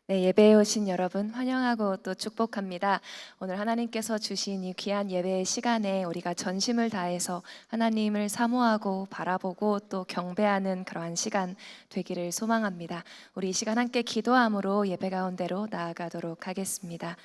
네, 예배에 오신 여러분 환영하고 또 축복합니다. 오늘 하나님께서 주신 이 귀한 예배의 시간에 우리가 전심을 다해서 하나님을 사모하고 바라보고 또 경배하는 그러한 시간 되기를 소망합니다. 우리 이 시간 함께 기도함으로 예배 가운데로 나아가도록 하겠습니다.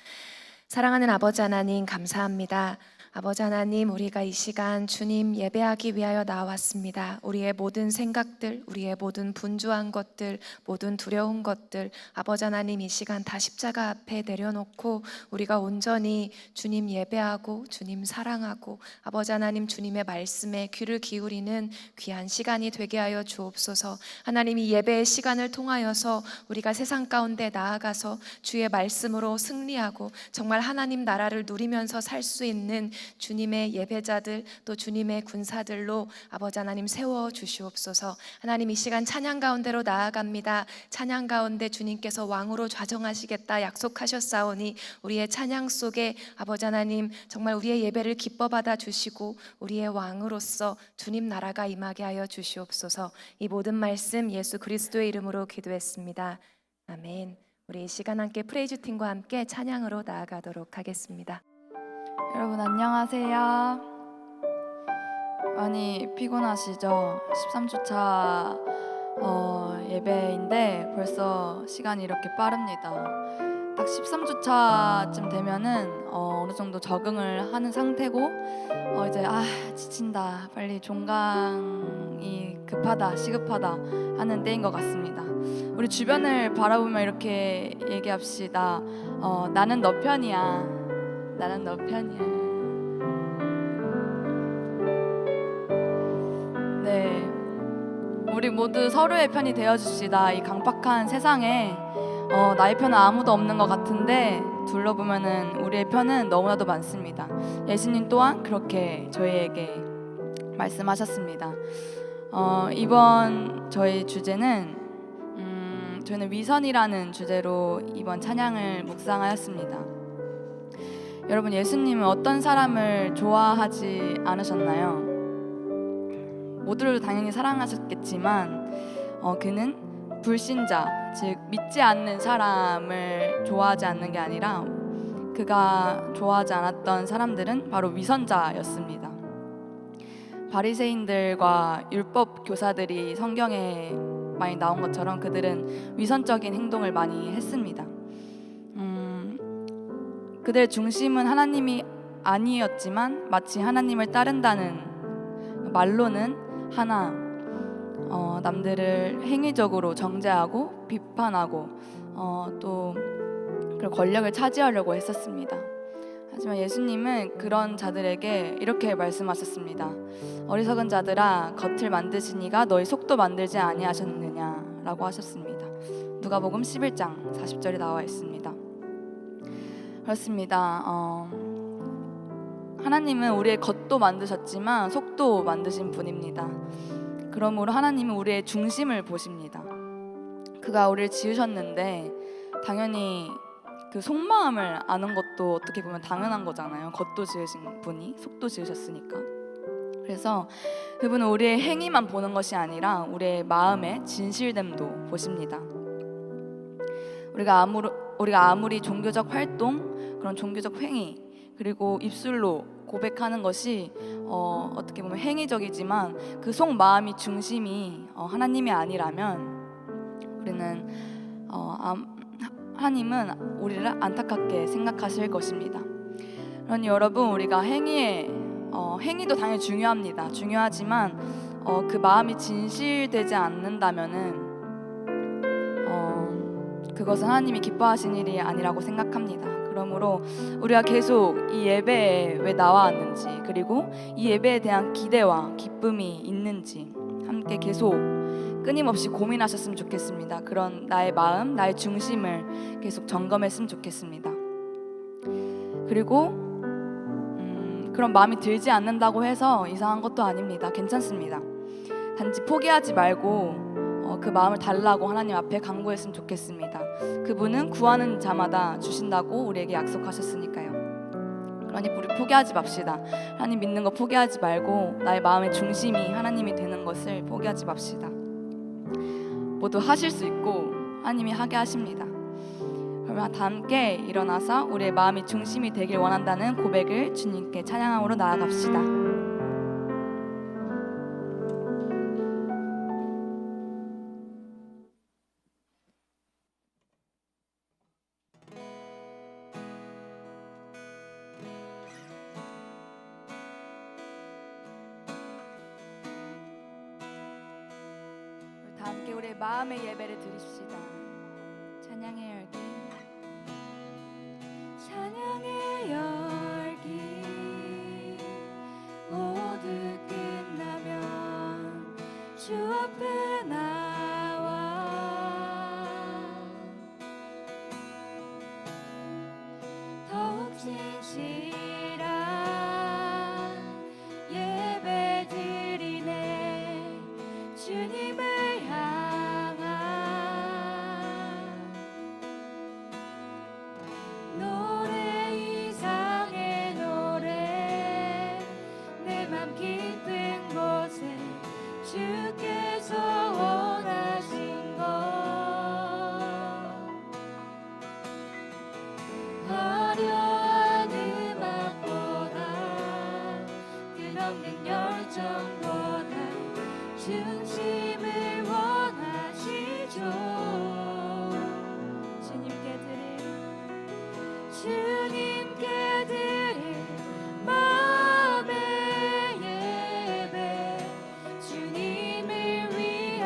사랑하는 아버지 하나님 감사합니다. 아버지 하나님, 우리가 이 시간 주님 예배하기 위하여 나왔습니다. 우리의 모든 생각들, 우리의 모든 분주한 것들, 모든 두려운 것들, 아버지 하나님 이 시간 다 십자가 앞에 내려놓고 우리가 온전히 주님 예배하고 주님 사랑하고 아버지 하나님 주님의 말씀에 귀를 기울이는 귀한 시간이 되게 하여 주옵소서. 하나님 이 예배의 시간을 통하여서 우리가 세상 가운데 나아가서 주의 말씀으로 승리하고 정말 하나님 나라를 누리면서 살 수 있는 주님의 예배자들 또 주님의 군사들로 아버지 하나님 세워 주시옵소서. 하나님 이 시간 찬양 가운데로 나아갑니다. 찬양 가운데 주님께서 왕으로 좌정하시겠다 약속하셨사오니 우리의 찬양 속에 아버지 하나님 정말 우리의 예배를 기뻐 받아 주시고 우리의 왕으로서 주님 나라가 임하게 하여 주시옵소서. 이 모든 말씀 예수 그리스도의 이름으로 기도했습니다. 아멘. 우리 이 시간 함께 프레이즈 팀과 함께 찬양으로 나아가도록 하겠습니다. 여러분 안녕하세요. 많이 피곤하시죠? 13주차 예배인데 벌써 시간이 이렇게 빠릅니다. 딱 13주차쯤 되면은 어느 정도 적응을 하는 상태고 이제 지친다, 빨리 종강이 급하다, 시급하다 하는 때인 것 같습니다. 우리 주변을 바라보며 이렇게 얘기합시다. 나는 너 편이야. 나는 너 편이야. 네, 우리 모두 서로의 편이 되어줍시다. 이 강팍한 세상에 나의 편은 아무도 없는 것 같은데 둘러보면은 우리의 편은 너무나도 많습니다. 예수님 또한 그렇게 저희에게 말씀하셨습니다. 이번 저희 주제는 저희는 위선이라는 주제로 이번 찬양을 묵상하였습니다. 여러분, 예수님은 어떤 사람을 좋아하지 않으셨나요? 모두를 당연히 사랑하셨겠지만 그는 불신자, 즉 믿지 않는 사람을 좋아하지 않는 게 아니라 그가 좋아하지 않았던 사람들은 바로 위선자였습니다. 바리새인들과 율법 교사들이 성경에 많이 나온 것처럼 그들은 위선적인 행동을 많이 했습니다. 그들의 중심은 하나님이 아니었지만 마치 하나님을 따른다는 말로는 하나 남들을 행위적으로 정죄하고 비판하고 또 그런 권력을 차지하려고 했었습니다. 하지만 예수님은 그런 자들에게 이렇게 말씀하셨습니다. 어리석은 자들아, 겉을 만드시니가 너희 속도 만들지 아니하셨느냐라고 하셨습니다. 누가복음 11장 40절에 나와 있습니다. 그렇습니다. 하나님은 우리의 겉도 만드셨지만 속도 만드신 분입니다. 그러므로 하나님은 우리의 중심을 보십니다. 그가 우리를 지으셨는데 당연히 그 속마음을 아는 것도 어떻게 보면 당연한 거잖아요. 겉도 지으신 분이 속도 지으셨으니까. 그래서 그분은 우리의 행위만 보는 것이 아니라 우리의 마음의 진실됨도 보십니다. 우리가 아무리 종교적 활동, 그런 종교적 행위, 그리고 입술로 고백하는 것이 어떻게 보면 행위적이지만 그 속 마음이 중심이 하나님이 아니라면 우리는 하나님은 우리를 안타깝게 생각하실 것입니다. 그러니 여러분, 우리가 행위도 당연히 중요합니다. 중요하지만 그 마음이 진실되지 않는다면은 그것은 하나님이 기뻐하신 일이 아니라고 생각합니다. 그러므로 우리가 계속 이 예배에 왜 나왔는지, 그리고 이 예배에 대한 기대와 기쁨이 있는지 함께 계속 끊임없이 고민하셨으면 좋겠습니다. 그런 나의 마음, 나의 중심을 계속 점검했으면 좋겠습니다. 그리고 그런 마음이 들지 않는다고 해서 이상한 것도 아닙니다. 괜찮습니다. 단지 포기하지 말고 그 마음을 달라고 하나님 앞에 간구했으면 좋겠습니다. 그분은 구하는 자마다 주신다고 우리에게 약속하셨으니까요. 그러니 우리 포기하지 맙시다. 하나님 믿는 거 포기하지 말고 나의 마음의 중심이 하나님이 되는 것을 포기하지 맙시다. 모두 하실 수 있고 하나님이 하게 하십니다. 그러면 다 함께 일어나서 우리의 마음이 중심이 되길 원한다는 고백을 주님께 찬양함으로 나아갑시다. 다 함께 우리의 마음의 예배를 드립시다. 찬양의 열기, 찬양의 열기, 모두 끝나면 주 앞에 나와 더욱 진실한 예배 드리네. 주님을 향한 노래 이상의 노래, 내 맘 깊은 곳에 주께서 원하신 것, 화려한 음악보다 끝없는 열정보다 중심을 원하시죠. 주님께 드릴 마음의 예배, 주님을 위한,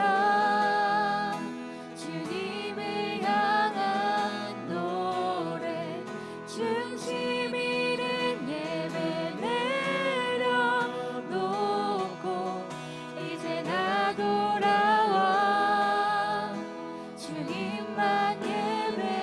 주님을 향한 노래, 중심 잃은 예배 내려놓고 이제 나 돌아와 주님만 예배해요.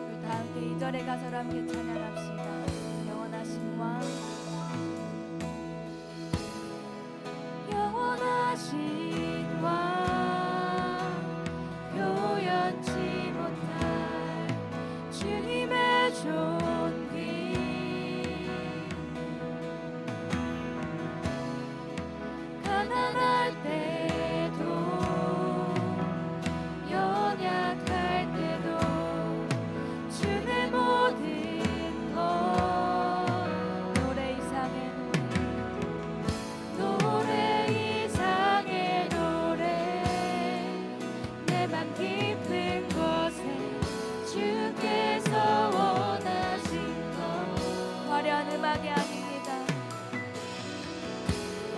우리 다 함께 2절의 가사로 함께 찬양합시다. 영원하신 왕, 영원하신 왕, 표현치 못할 주님의 존귀, 가난할 때도 연약할 때도 주의 모든 것, 노래 이상의 노래, 노래 이상의 노래, 내 맘 깊은 곳에 주께서 원하신 것, 화려한 음악이 아닙니다.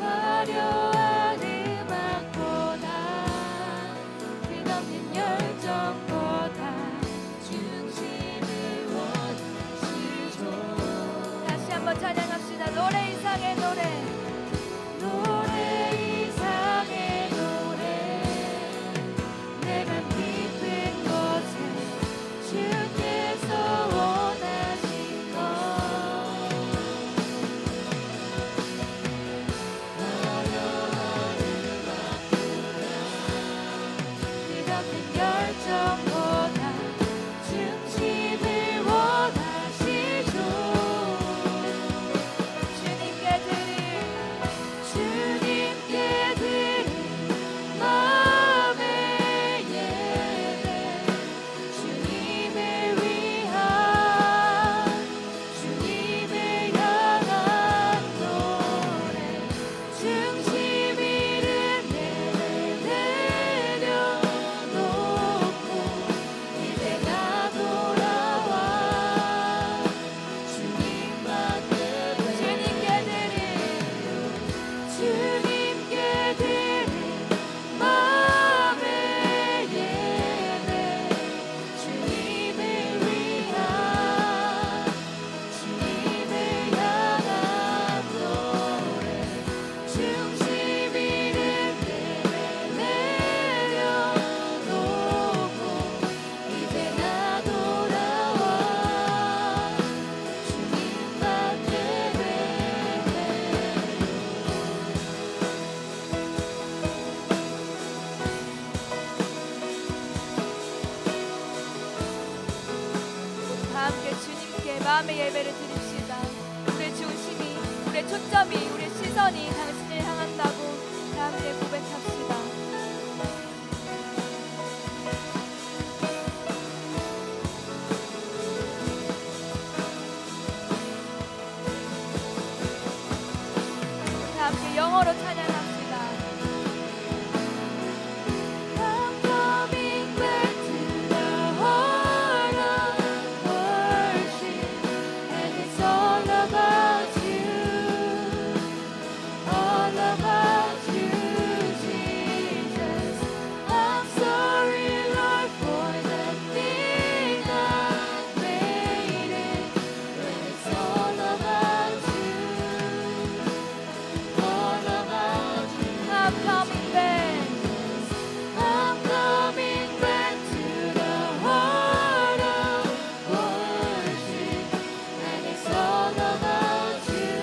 화려한 음악보다 끝없는 열정보다 중심을 원하시죠. 다시 한번 찬양합시다. 노래 이상의 노래, 노래 이상의 노래, 내 맘 깊은 곳에 주께서 원하신 것, 끝없는 열정보다 중심을 원하시죠. 주님께 드릴 마음의 예배, 주님을 위한, 주님을 향한 노래, 중심 잃은 예배 내려놓고 이제 나 돌아와 주님만 예배, 주님께 드릴 마음의 예배, 주님을 위한, 주님을 향한 노래, 중심 잃은 예배 내려놓고 이제 나 돌아와 주님만 다 함께 주님께 마음의 예배를 드립시다. 우리의 중심이, 우리의 초점이 우리 시선이 당신을 향한다고 다 함께 고백합시다. 다 함께 영어로 찬양합시다. I'm coming back to the heart of worship, and it's all about you, all about you, Jesus. I'm sorry, Lord, for the thing I made it, when it's all about you, all about you. I'm coming back. I'm coming back to the heart of worship, and it's all about you,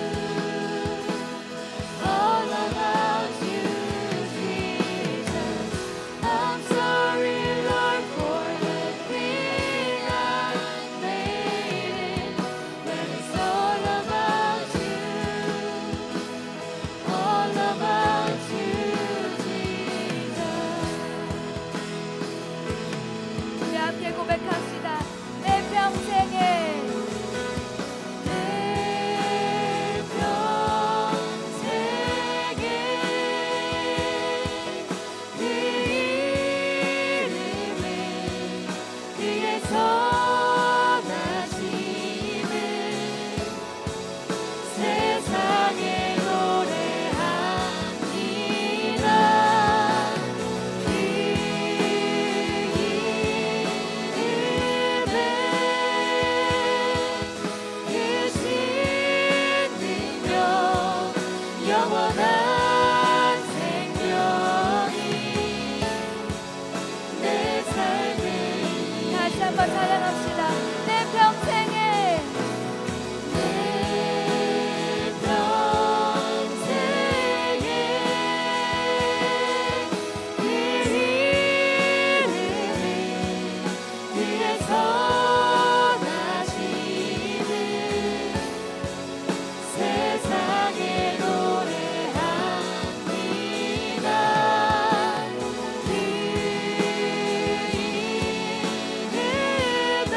all about you, Jesus. I'm sorry, Lord, for the thing I made it, when it's all about you, all about you, Jesus. 우리 함께 고백합시다. 내 평생에 내 평생에 그 이름을 위해 선하심을 세상에 노래합니다. 그 이름에 그 신비며 영원한 생명이 내 삶을 다시 한번 찬양합시다. 내 평생에 내 평생에 그 이름을 위해 선하심을 세상에 노래합니다. 그 이름에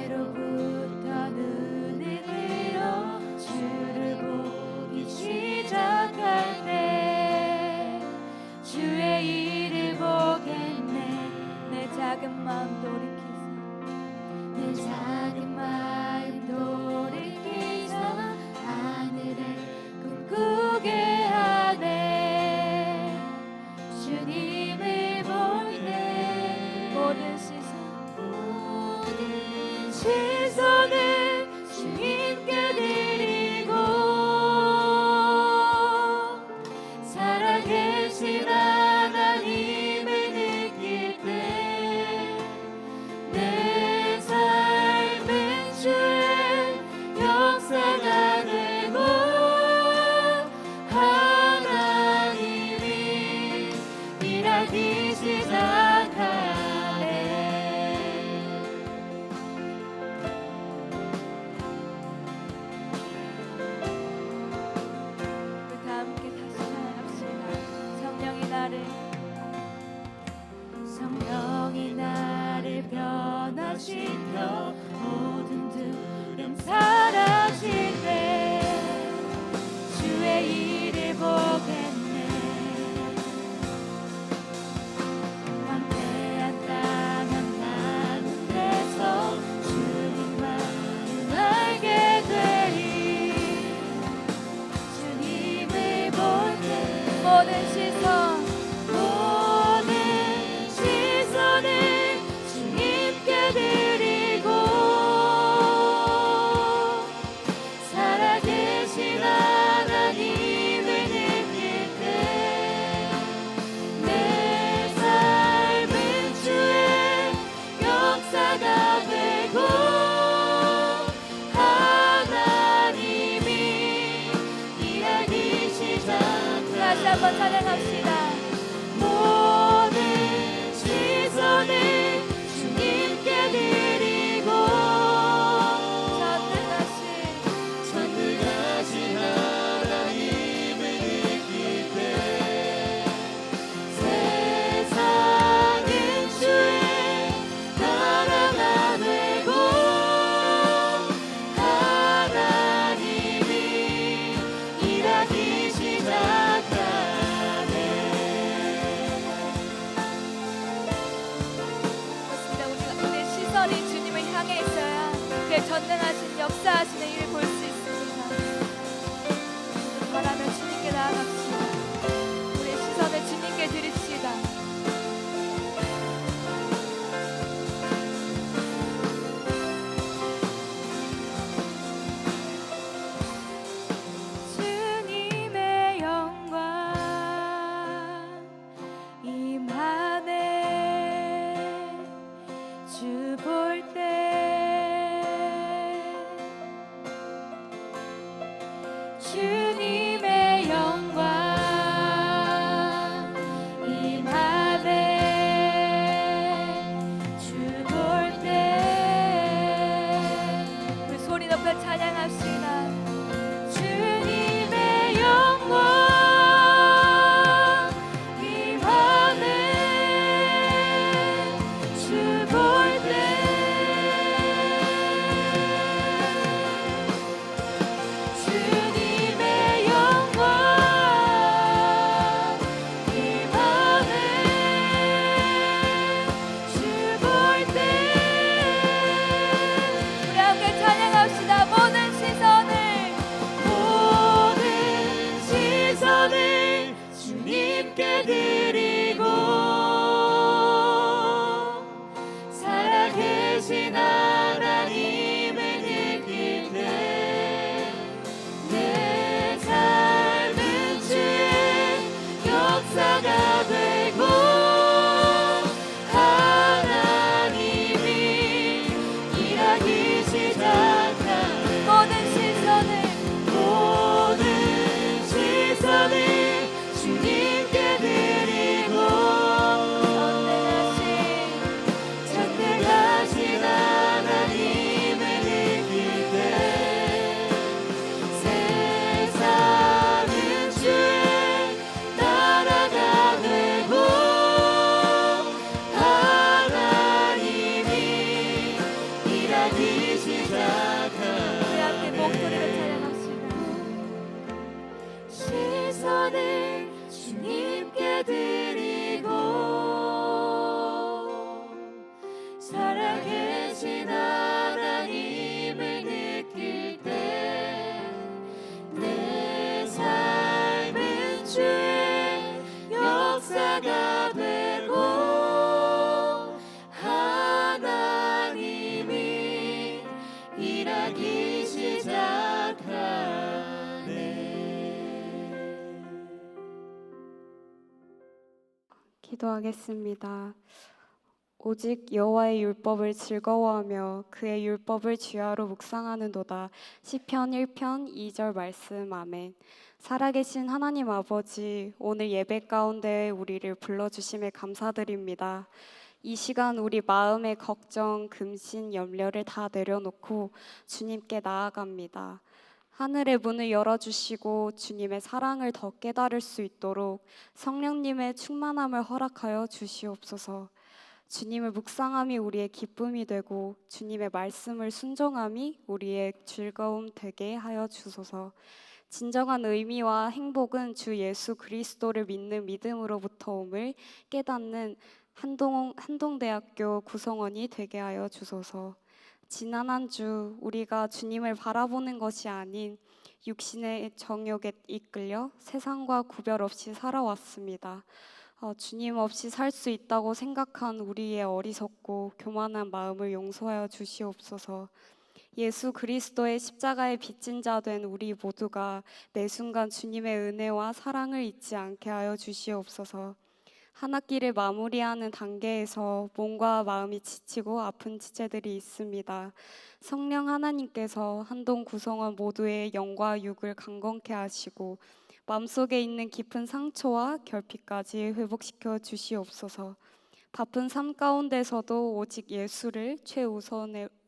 내게로부터 눈을 들어 주를 보기 시작할 때 주의 일을 보겠네. 내 작은 마음 돌이키사 내 작은 마음 돌이키사 하늘을 꿈꾸게 하네. 주님을 볼 때 모든 시선을 주님께 드리고 살아계신 하나님을 느낄 때 내 삶은 주의 역사가 되고 하나님이 일하기 시작하네. 성령이 나를 변화시켜 모든 두려움 사라질 때 주의 일을 보겠네. 황폐한 땅 한가운데서 주님만을 알게 되리. 주님을 볼 때 모든 시선을 주님께 드리고 살아계신 하나님을 느낄 때 내 삶은 주의 역사가 되고 하나님이 일하기 시작하네. 다시 한번 찬양합시다. 모든 시선을 주님께 드리고 전능하신 하나님을 느낄 때 세상은 주의 나라가 되고 하나님이 일하기 시작하네. 시선이 주님을 향해 있어야 그의 전능하신 역사하시는 일을 볼 수 있습니다. 바라며 주님께 나아갑시다. 우리의 시선을 주님께 드립시다. 주님의 영광 임하네. 주 볼 때 주님의 영광 임하네. 주 볼 때 우리 소리 높여 찬양합시다. 주님의 영광 임하네. 주 볼 때 주님의 자가 되고 하나님이 일하기 시작하네. 기도하겠습니다. 오직 여호와의 율법을 즐거워하며 그의 율법을 주야로 묵상하는도다. 시편 1편 2절 말씀. 아멘. 살아계신 하나님 아버지, 오늘 예배 가운데 우리를 불러주심에 감사드립니다. 이 시간 우리 마음의 걱정, 금신, 염려를 다 내려놓고 주님께 나아갑니다. 하늘의 문을 열어주시고 주님의 사랑을 더 깨달을 수 있도록 성령님의 충만함을 허락하여 주시옵소서. 주님을 묵상함이 우리의 기쁨이 되고 주님의 말씀을 순종함이 우리의 즐거움 되게 하여 주소서. 진정한 의미와 행복은 주 예수 그리스도를 믿는 믿음으로부터 옴을 깨닫는 한동대학교 구성원이 되게 하여 주소서. 지난 한 주 우리가 주님을 바라보는 것이 아닌 육신의 정욕에 이끌려 세상과 구별 없이 살아왔습니다. 주님 없이 살 수 있다고 생각한 우리의 어리석고 교만한 마음을 용서하여 주시옵소서. 예수 그리스도의 십자가에 빚진 자 된 우리 모두가 매 순간 주님의 은혜와 사랑을 잊지 않게 하여 주시옵소서. 한 학기를 마무리하는 단계에서 몸과 마음이 지치고 아픈 지체들이 있습니다. 성령 하나님께서 한동 구성원 모두의 영과 육을 강건케 하시고 마음속에 있는 깊은 상처와 결핍까지 회복시켜 주시옵소서. 바쁜 삶 가운데서도 오직 예수를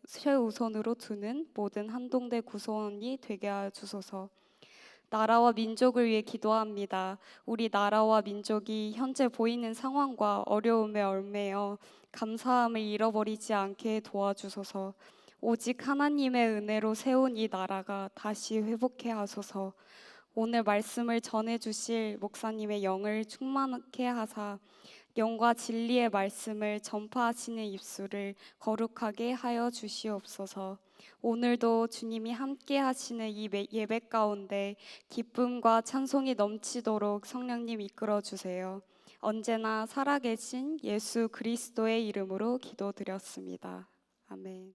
최우선으로 두는 모든 한동대 구성원이 되게 하여 주소서. 나라와 민족을 위해 기도합니다. 우리 나라와 민족이 현재 보이는 상황과 어려움에 얽매여 감사함을 잃어버리지 않게 도와주소서. 오직 하나님의 은혜로 세운 이 나라가 다시 회복해 하소서. 오늘 말씀을 전해주실 목사님의 영을 충만케 하사 영과 진리의 말씀을 전파하시는 입술을 거룩하게 하여 주시옵소서. 오늘도 주님이 함께 하시는 이 예배 가운데 기쁨과 찬송이 넘치도록 성령님 이끌어 주세요. 언제나 살아계신 예수 그리스도의 이름으로 기도드렸습니다. 아멘.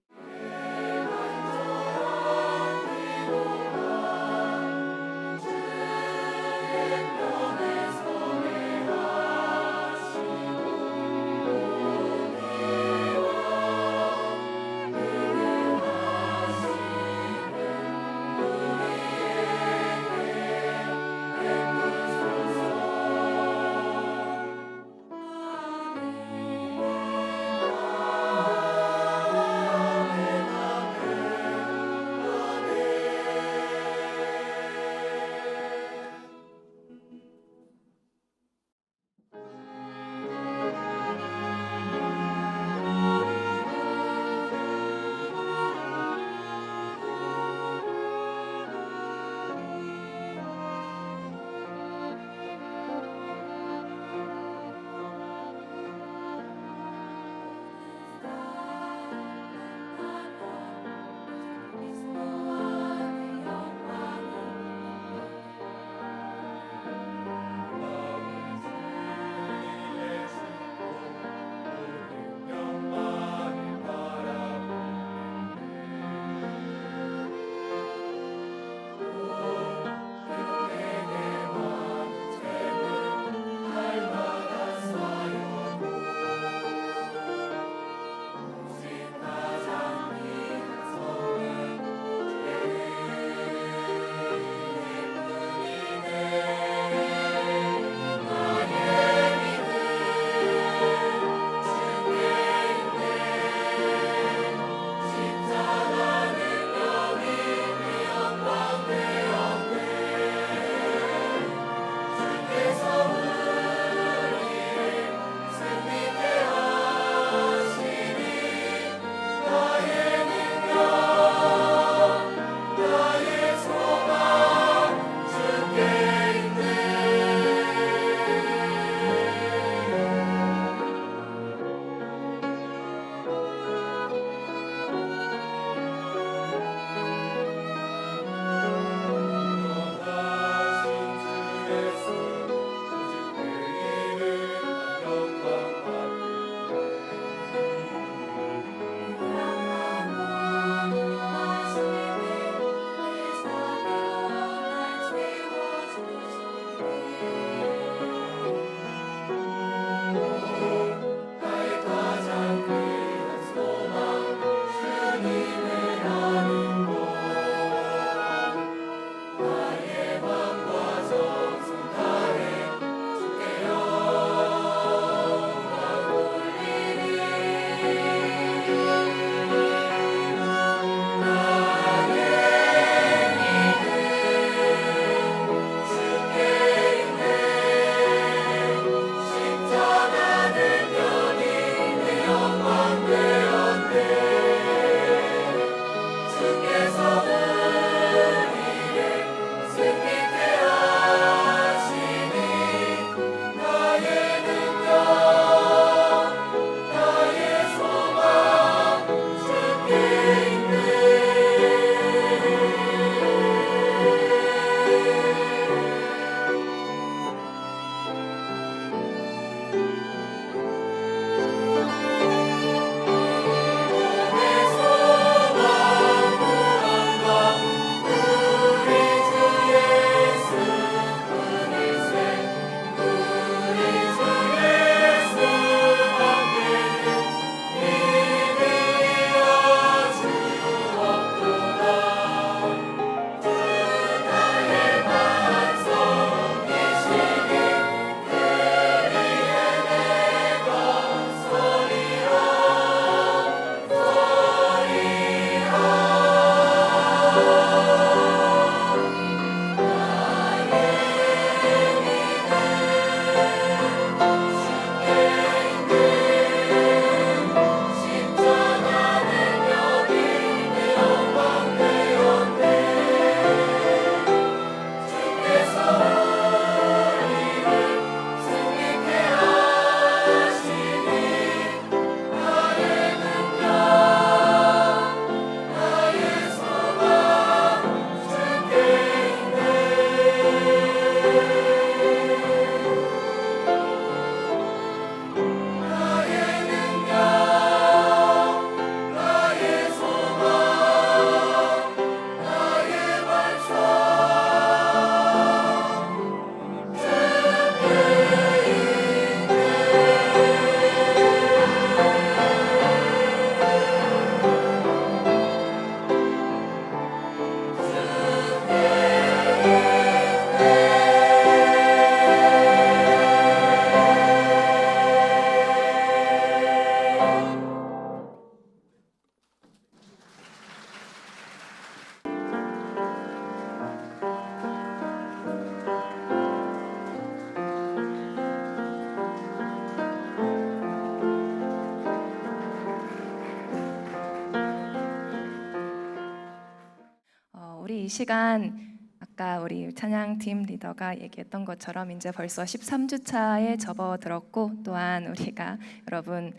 이 시간 아까 우리 찬양팀 리더가 얘기했던 것처럼 이제 벌써 13주 차에 접어들었고, 또한 우리가 여러분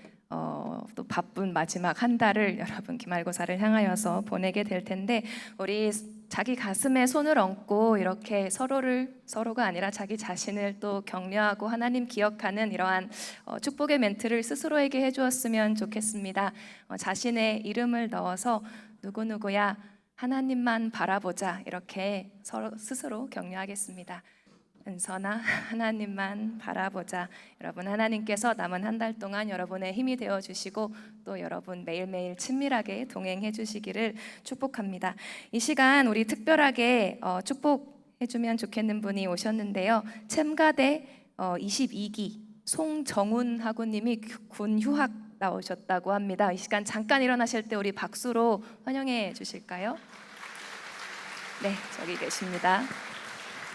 또 바쁜 마지막 한 달을 여러분 기말고사를 향하여서 보내게 될 텐데, 우리 자기 가슴에 손을 얹고 이렇게 서로가 아니라 자기 자신을 또 격려하고 하나님 기억하는 이러한 축복의 멘트를 스스로에게 해주었으면 좋겠습니다. 자신의 이름을 넣어서 누구누구야 하나님만 바라보자, 이렇게 서로 스스로 격려하겠습니다. 은선아, 하나님만 바라보자. 여러분, 하나님께서 남은 한 달 동안 여러분의 힘이 되어 주시고 또 여러분 매일매일 친밀하게 동행해 주시기를 축복합니다. 이 시간 우리 특별하게 축복해 주면 좋겠는 분이 오셨는데요. 챔가대 22기 송정훈 학우님이 군 휴학 나오셨다고 합니다. 이 시간 잠깐 일어나실 때 우리 박수로 환영해 주실까요? 네, 저기 계십니다.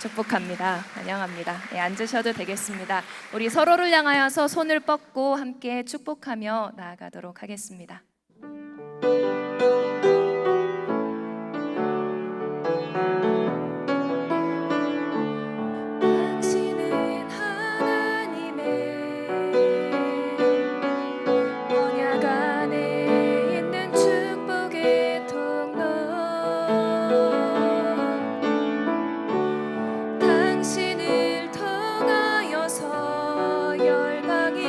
축복합니다. 환영합니다. 네, 앉으셔도 되겠습니다. 우리 서로를 향하여서 손을 뻗고 함께 축복하며 나아가도록 하겠습니다. 당신은 하나님의 언약 안에 있는 축복의 통로, 당신을 통하여서 열방이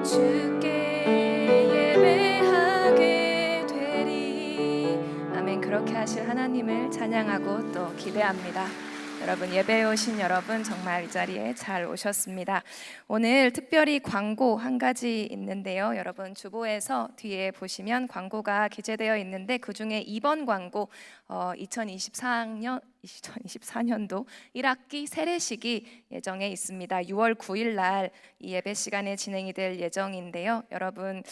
주께 예배하게 되리. 아멘. 그렇게 하실 하나님을 찬양하고 또 기대합니다. 여러분, 예배에 오신 여러분 정말 이 자리에 잘 오셨습니다. 오늘 특별히 광고 한 가지 있는데요. 여러분, 주보에서 뒤에 보시면 광고가 기재되어 있는데 그 중에 2번 광고 2024년도 1학기 세례식이 예정에 있습니다. 6월 9일 날 이 예배 시간에 진행이 될 예정인데요. 여러분,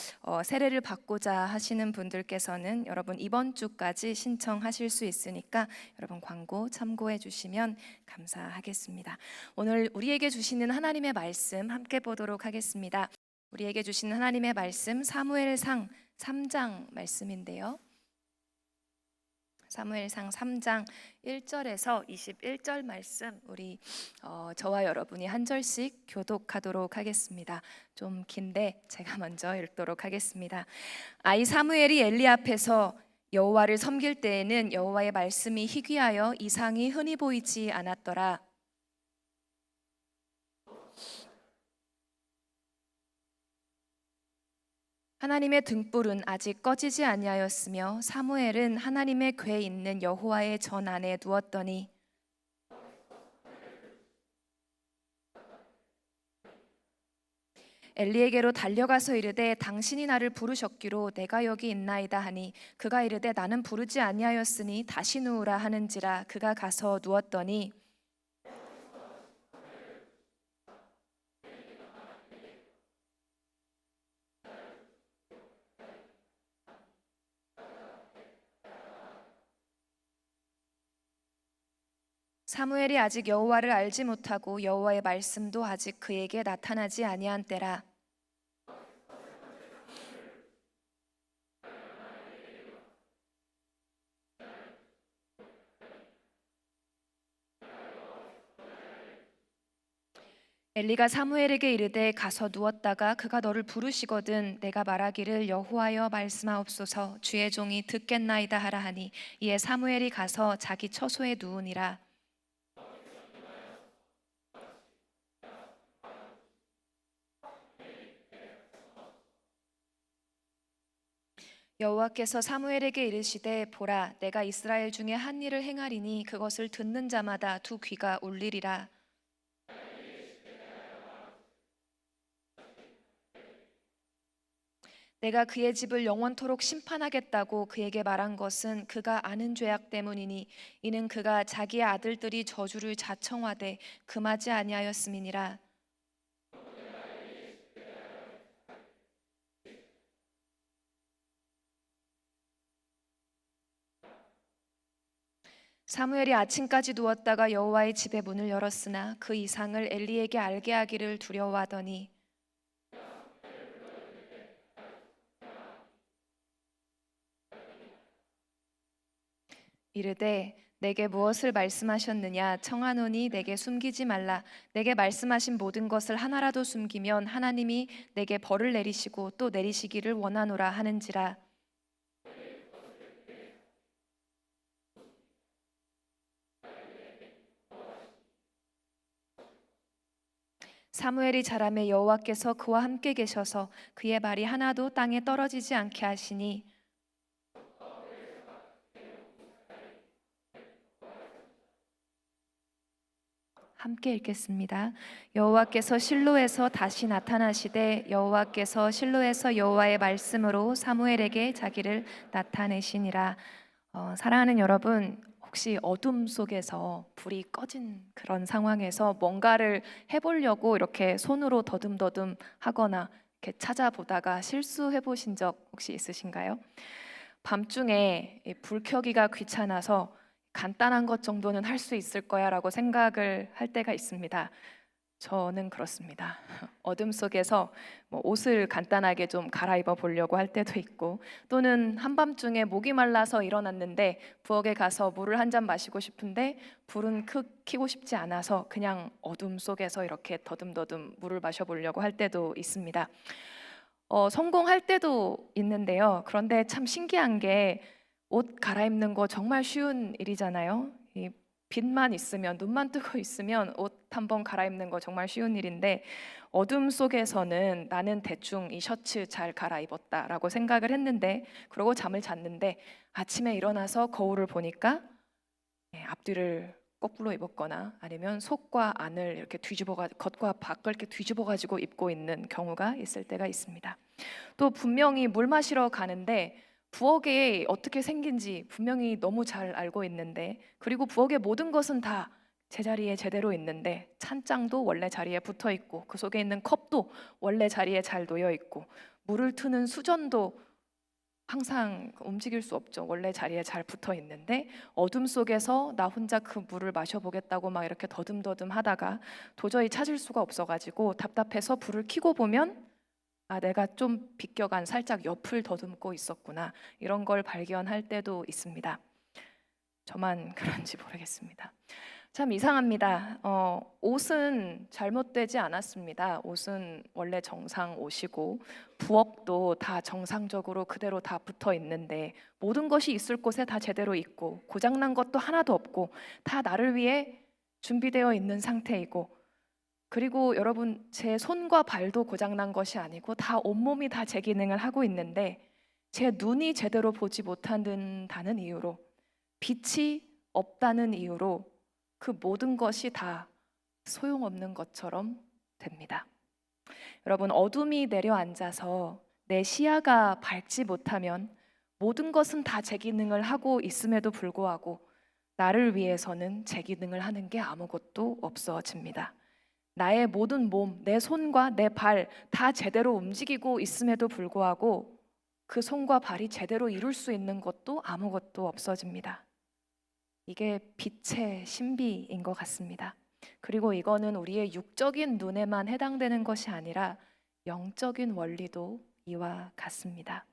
세례를 받고자 하시는 분들께서는 여러분 이번 주까지 신청하실 수 있으니까 여러분 광고 참고해 주시면 감사하겠습니다. 오늘 우리에게 주시는 하나님의 말씀 함께 보도록 하겠습니다. 우리에게 주시는 하나님의 말씀 사무엘상 3장 말씀인데요. 사무엘상 3장 1절에서 21절 말씀, 우리 저와 여러분이 한 절씩 교독하도록 하겠습니다. 좀 긴데 제가 먼저 읽도록 하겠습니다. 아이 사무엘이 엘리 앞에서 여호와를 섬길 때에는 여호와의 말씀이 희귀하여 이상이 흔히 보이지 않았더라. 하나님의 등불은 아직 꺼지지 아니하였으며 사무엘은 하나님의 궤에 있는 여호와의 전 안에 누웠더니 엘리에게로 달려가서 이르되 당신이 나를 부르셨기로 내가 여기 있나이다 하니 그가 이르되 나는 부르지 아니하였으니 다시 누우라 하는지라. 그가 가서 누웠더니 사무엘이 아직 여호와를 알지 못하고 여호와의 말씀도 아직 그에게 나타나지 아니한 때라. 엘리가 사무엘에게 이르되 가서 누웠다가 그가 너를 부르시거든 내가 말하기를 여호와여 말씀하옵소서 주의 종이 듣겠나이다 하라 하니 이에 사무엘이 가서 자기 처소에 누우니라. 여호와께서 사무엘에게 이르시되 보라 내가 이스라엘 중에 한 일을 행하리니 그것을 듣는 자마다 두 귀가 울리리라. 내가 그의 집을 영원토록 심판하겠다고 그에게 말한 것은 그가 아는 죄악 때문이니 이는 그가 자기의 아들들이 저주를 자청하되 금하지 아니하였음이니라. 사무엘이 아침까지 누웠다가 여호와의 집의 문을 열었으나 그 이상을 엘리에게 알게 하기를 두려워하더니 이르되 내게 무엇을 말씀하셨느냐 청하노니 내게 숨기지 말라. 내게 말씀하신 모든 것을 하나라도 숨기면 하나님이 내게 벌을 내리시고 또 내리시기를 원하노라 하는지라. 사무엘이 자라매 여호와께서 그와 함께 계셔서 그의 발이 하나도 땅에 떨어지지 않게 하시니 함께 읽겠습니다. 여호와께서 실로에서 다시 나타나시되 여호와께서 실로에서 여호와의 말씀으로 사무엘에게 자기를 나타내시니라. 사랑하는 여러분, 혹시 어둠 속에서 불이 꺼진 그런 상황에서 뭔가를 해보려고 이렇게 손으로 더듬더듬 하거나 이렇게 찾아보다가 실수해 보신 적 혹시 있으신가요? 밤중에 이 불 켜기가 귀찮아서 간단한 것 정도는 할 수 있을 거야라고 생각을 할 때가 있습니다. 저는 그렇습니다. 어둠 속에서 뭐 옷을 간단하게 좀 갈아입어 보려고 할 때도 있고, 또는 한밤중에 목이 말라서 일어났는데 부엌에 가서 물을 한 잔 마시고 싶은데 불은 켜고 싶지 않아서 그냥 어둠 속에서 이렇게 더듬더듬 물을 마셔보려고 할 때도 있습니다. 성공할 때도 있는데요. 그런데 참 신기한 게 옷 갈아입는 거 정말 쉬운 일이잖아요. 이 빛만 있으면, 눈만 뜨고 있으면 옷 한번 갈아입는 거 정말 쉬운 일인데, 어둠 속에서는 나는 대충 이 셔츠 잘 갈아입었다라고 생각을 했는데, 그러고 잠을 잤는데 아침에 일어나서 거울을 보니까 앞뒤를 거꾸로 입었거나 아니면 속과 안을 이렇게 겉과 밖을 이렇게 뒤집어 가지고 입고 있는 경우가 있을 때가 있습니다. 또 분명히 물 마시러 가는데 부엌에 어떻게 생긴지 분명히 너무 잘 알고 있는데, 그리고 부엌의 모든 것은 다 제자리에 제대로 있는데 찬장도 원래 자리에 붙어 있고 그 속에 있는 컵도 원래 자리에 잘 놓여 있고 물을 트는 수전도 항상 움직일 수 없죠. 원래 자리에 잘 붙어 있는데 어둠 속에서 나 혼자 그 물을 마셔보겠다고 막 이렇게 더듬더듬 하다가 도저히 찾을 수가 없어가지고 답답해서 불을 켜고 보면 내가 좀 비껴간 살짝 옆을 더듬고 있었구나, 이런 걸 발견할 때도 있습니다. 저만 그런지 모르겠습니다. 참 이상합니다. 옷은 잘못되지 않았습니다. 옷은 원래 정상 옷이고 부엌도 다 정상적으로 그대로 다 붙어 있는데 모든 것이 있을 곳에 다 제대로 있고 고장난 것도 하나도 없고 다 나를 위해 준비되어 있는 상태이고, 그리고 여러분, 제 손과 발도 고장난 것이 아니고 다 온몸이 다 제 기능을 하고 있는데 제 눈이 제대로 보지 못한다는 이유로, 빛이 없다는 이유로 그 모든 것이 다 소용없는 것처럼 됩니다. 여러분, 어둠이 내려앉아서 내 시야가 밝지 못하면 모든 것은 다 제 기능을 하고 있음에도 불구하고 나를 위해서는 제 기능을 하는 게 아무것도 없어집니다. 나의 모든 몸, 내 손과 내 발 다 제대로 움직이고 있음에도 불구하고 그 손과 발이 제대로 이룰 수 있는 것도 아무것도 없어집니다. 이게 빛의 신비인 것 같습니다. 그리고 이거는 우리의 육적인 눈에만 해당되는 것이 아니라 영적인 원리도 이와 같습니다.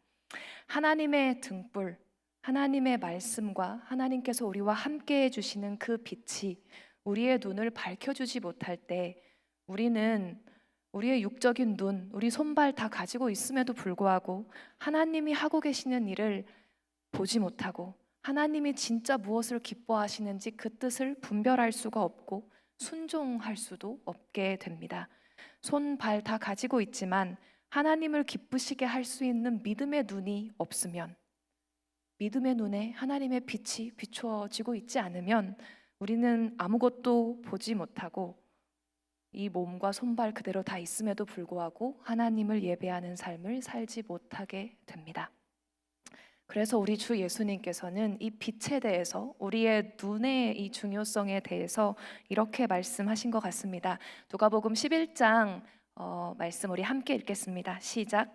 하나님의 등불, 하나님의 말씀과 하나님께서 우리와 함께 해주시는 그 빛이 우리의 눈을 밝혀주지 못할 때 우리는 우리의 육적인 눈, 우리 손발 다 가지고 있음에도 불구하고 하나님이 하고 계시는 일을 보지 못하고 하나님이 진짜 무엇을 기뻐하시는지 그 뜻을 분별할 수가 없고 순종할 수도 없게 됩니다. 손, 발 다 가지고 있지만 하나님을 기쁘시게 할 수 있는 믿음의 눈이 없으면, 믿음의 눈에 하나님의 빛이 비추어지고 있지 않으면 우리는 아무것도 보지 못하고 이 몸과 손발 그대로 다 있음에도 불구하고 하나님을 예배하는 삶을 살지 못하게 됩니다. 그래서 우리 주 예수님께서는 이 빛에 대해서, 우리의 눈의 이 중요성에 대해서 이렇게 말씀하신 것 같습니다. 누가복음 11장 말씀 우리 함께 읽겠습니다. 시작.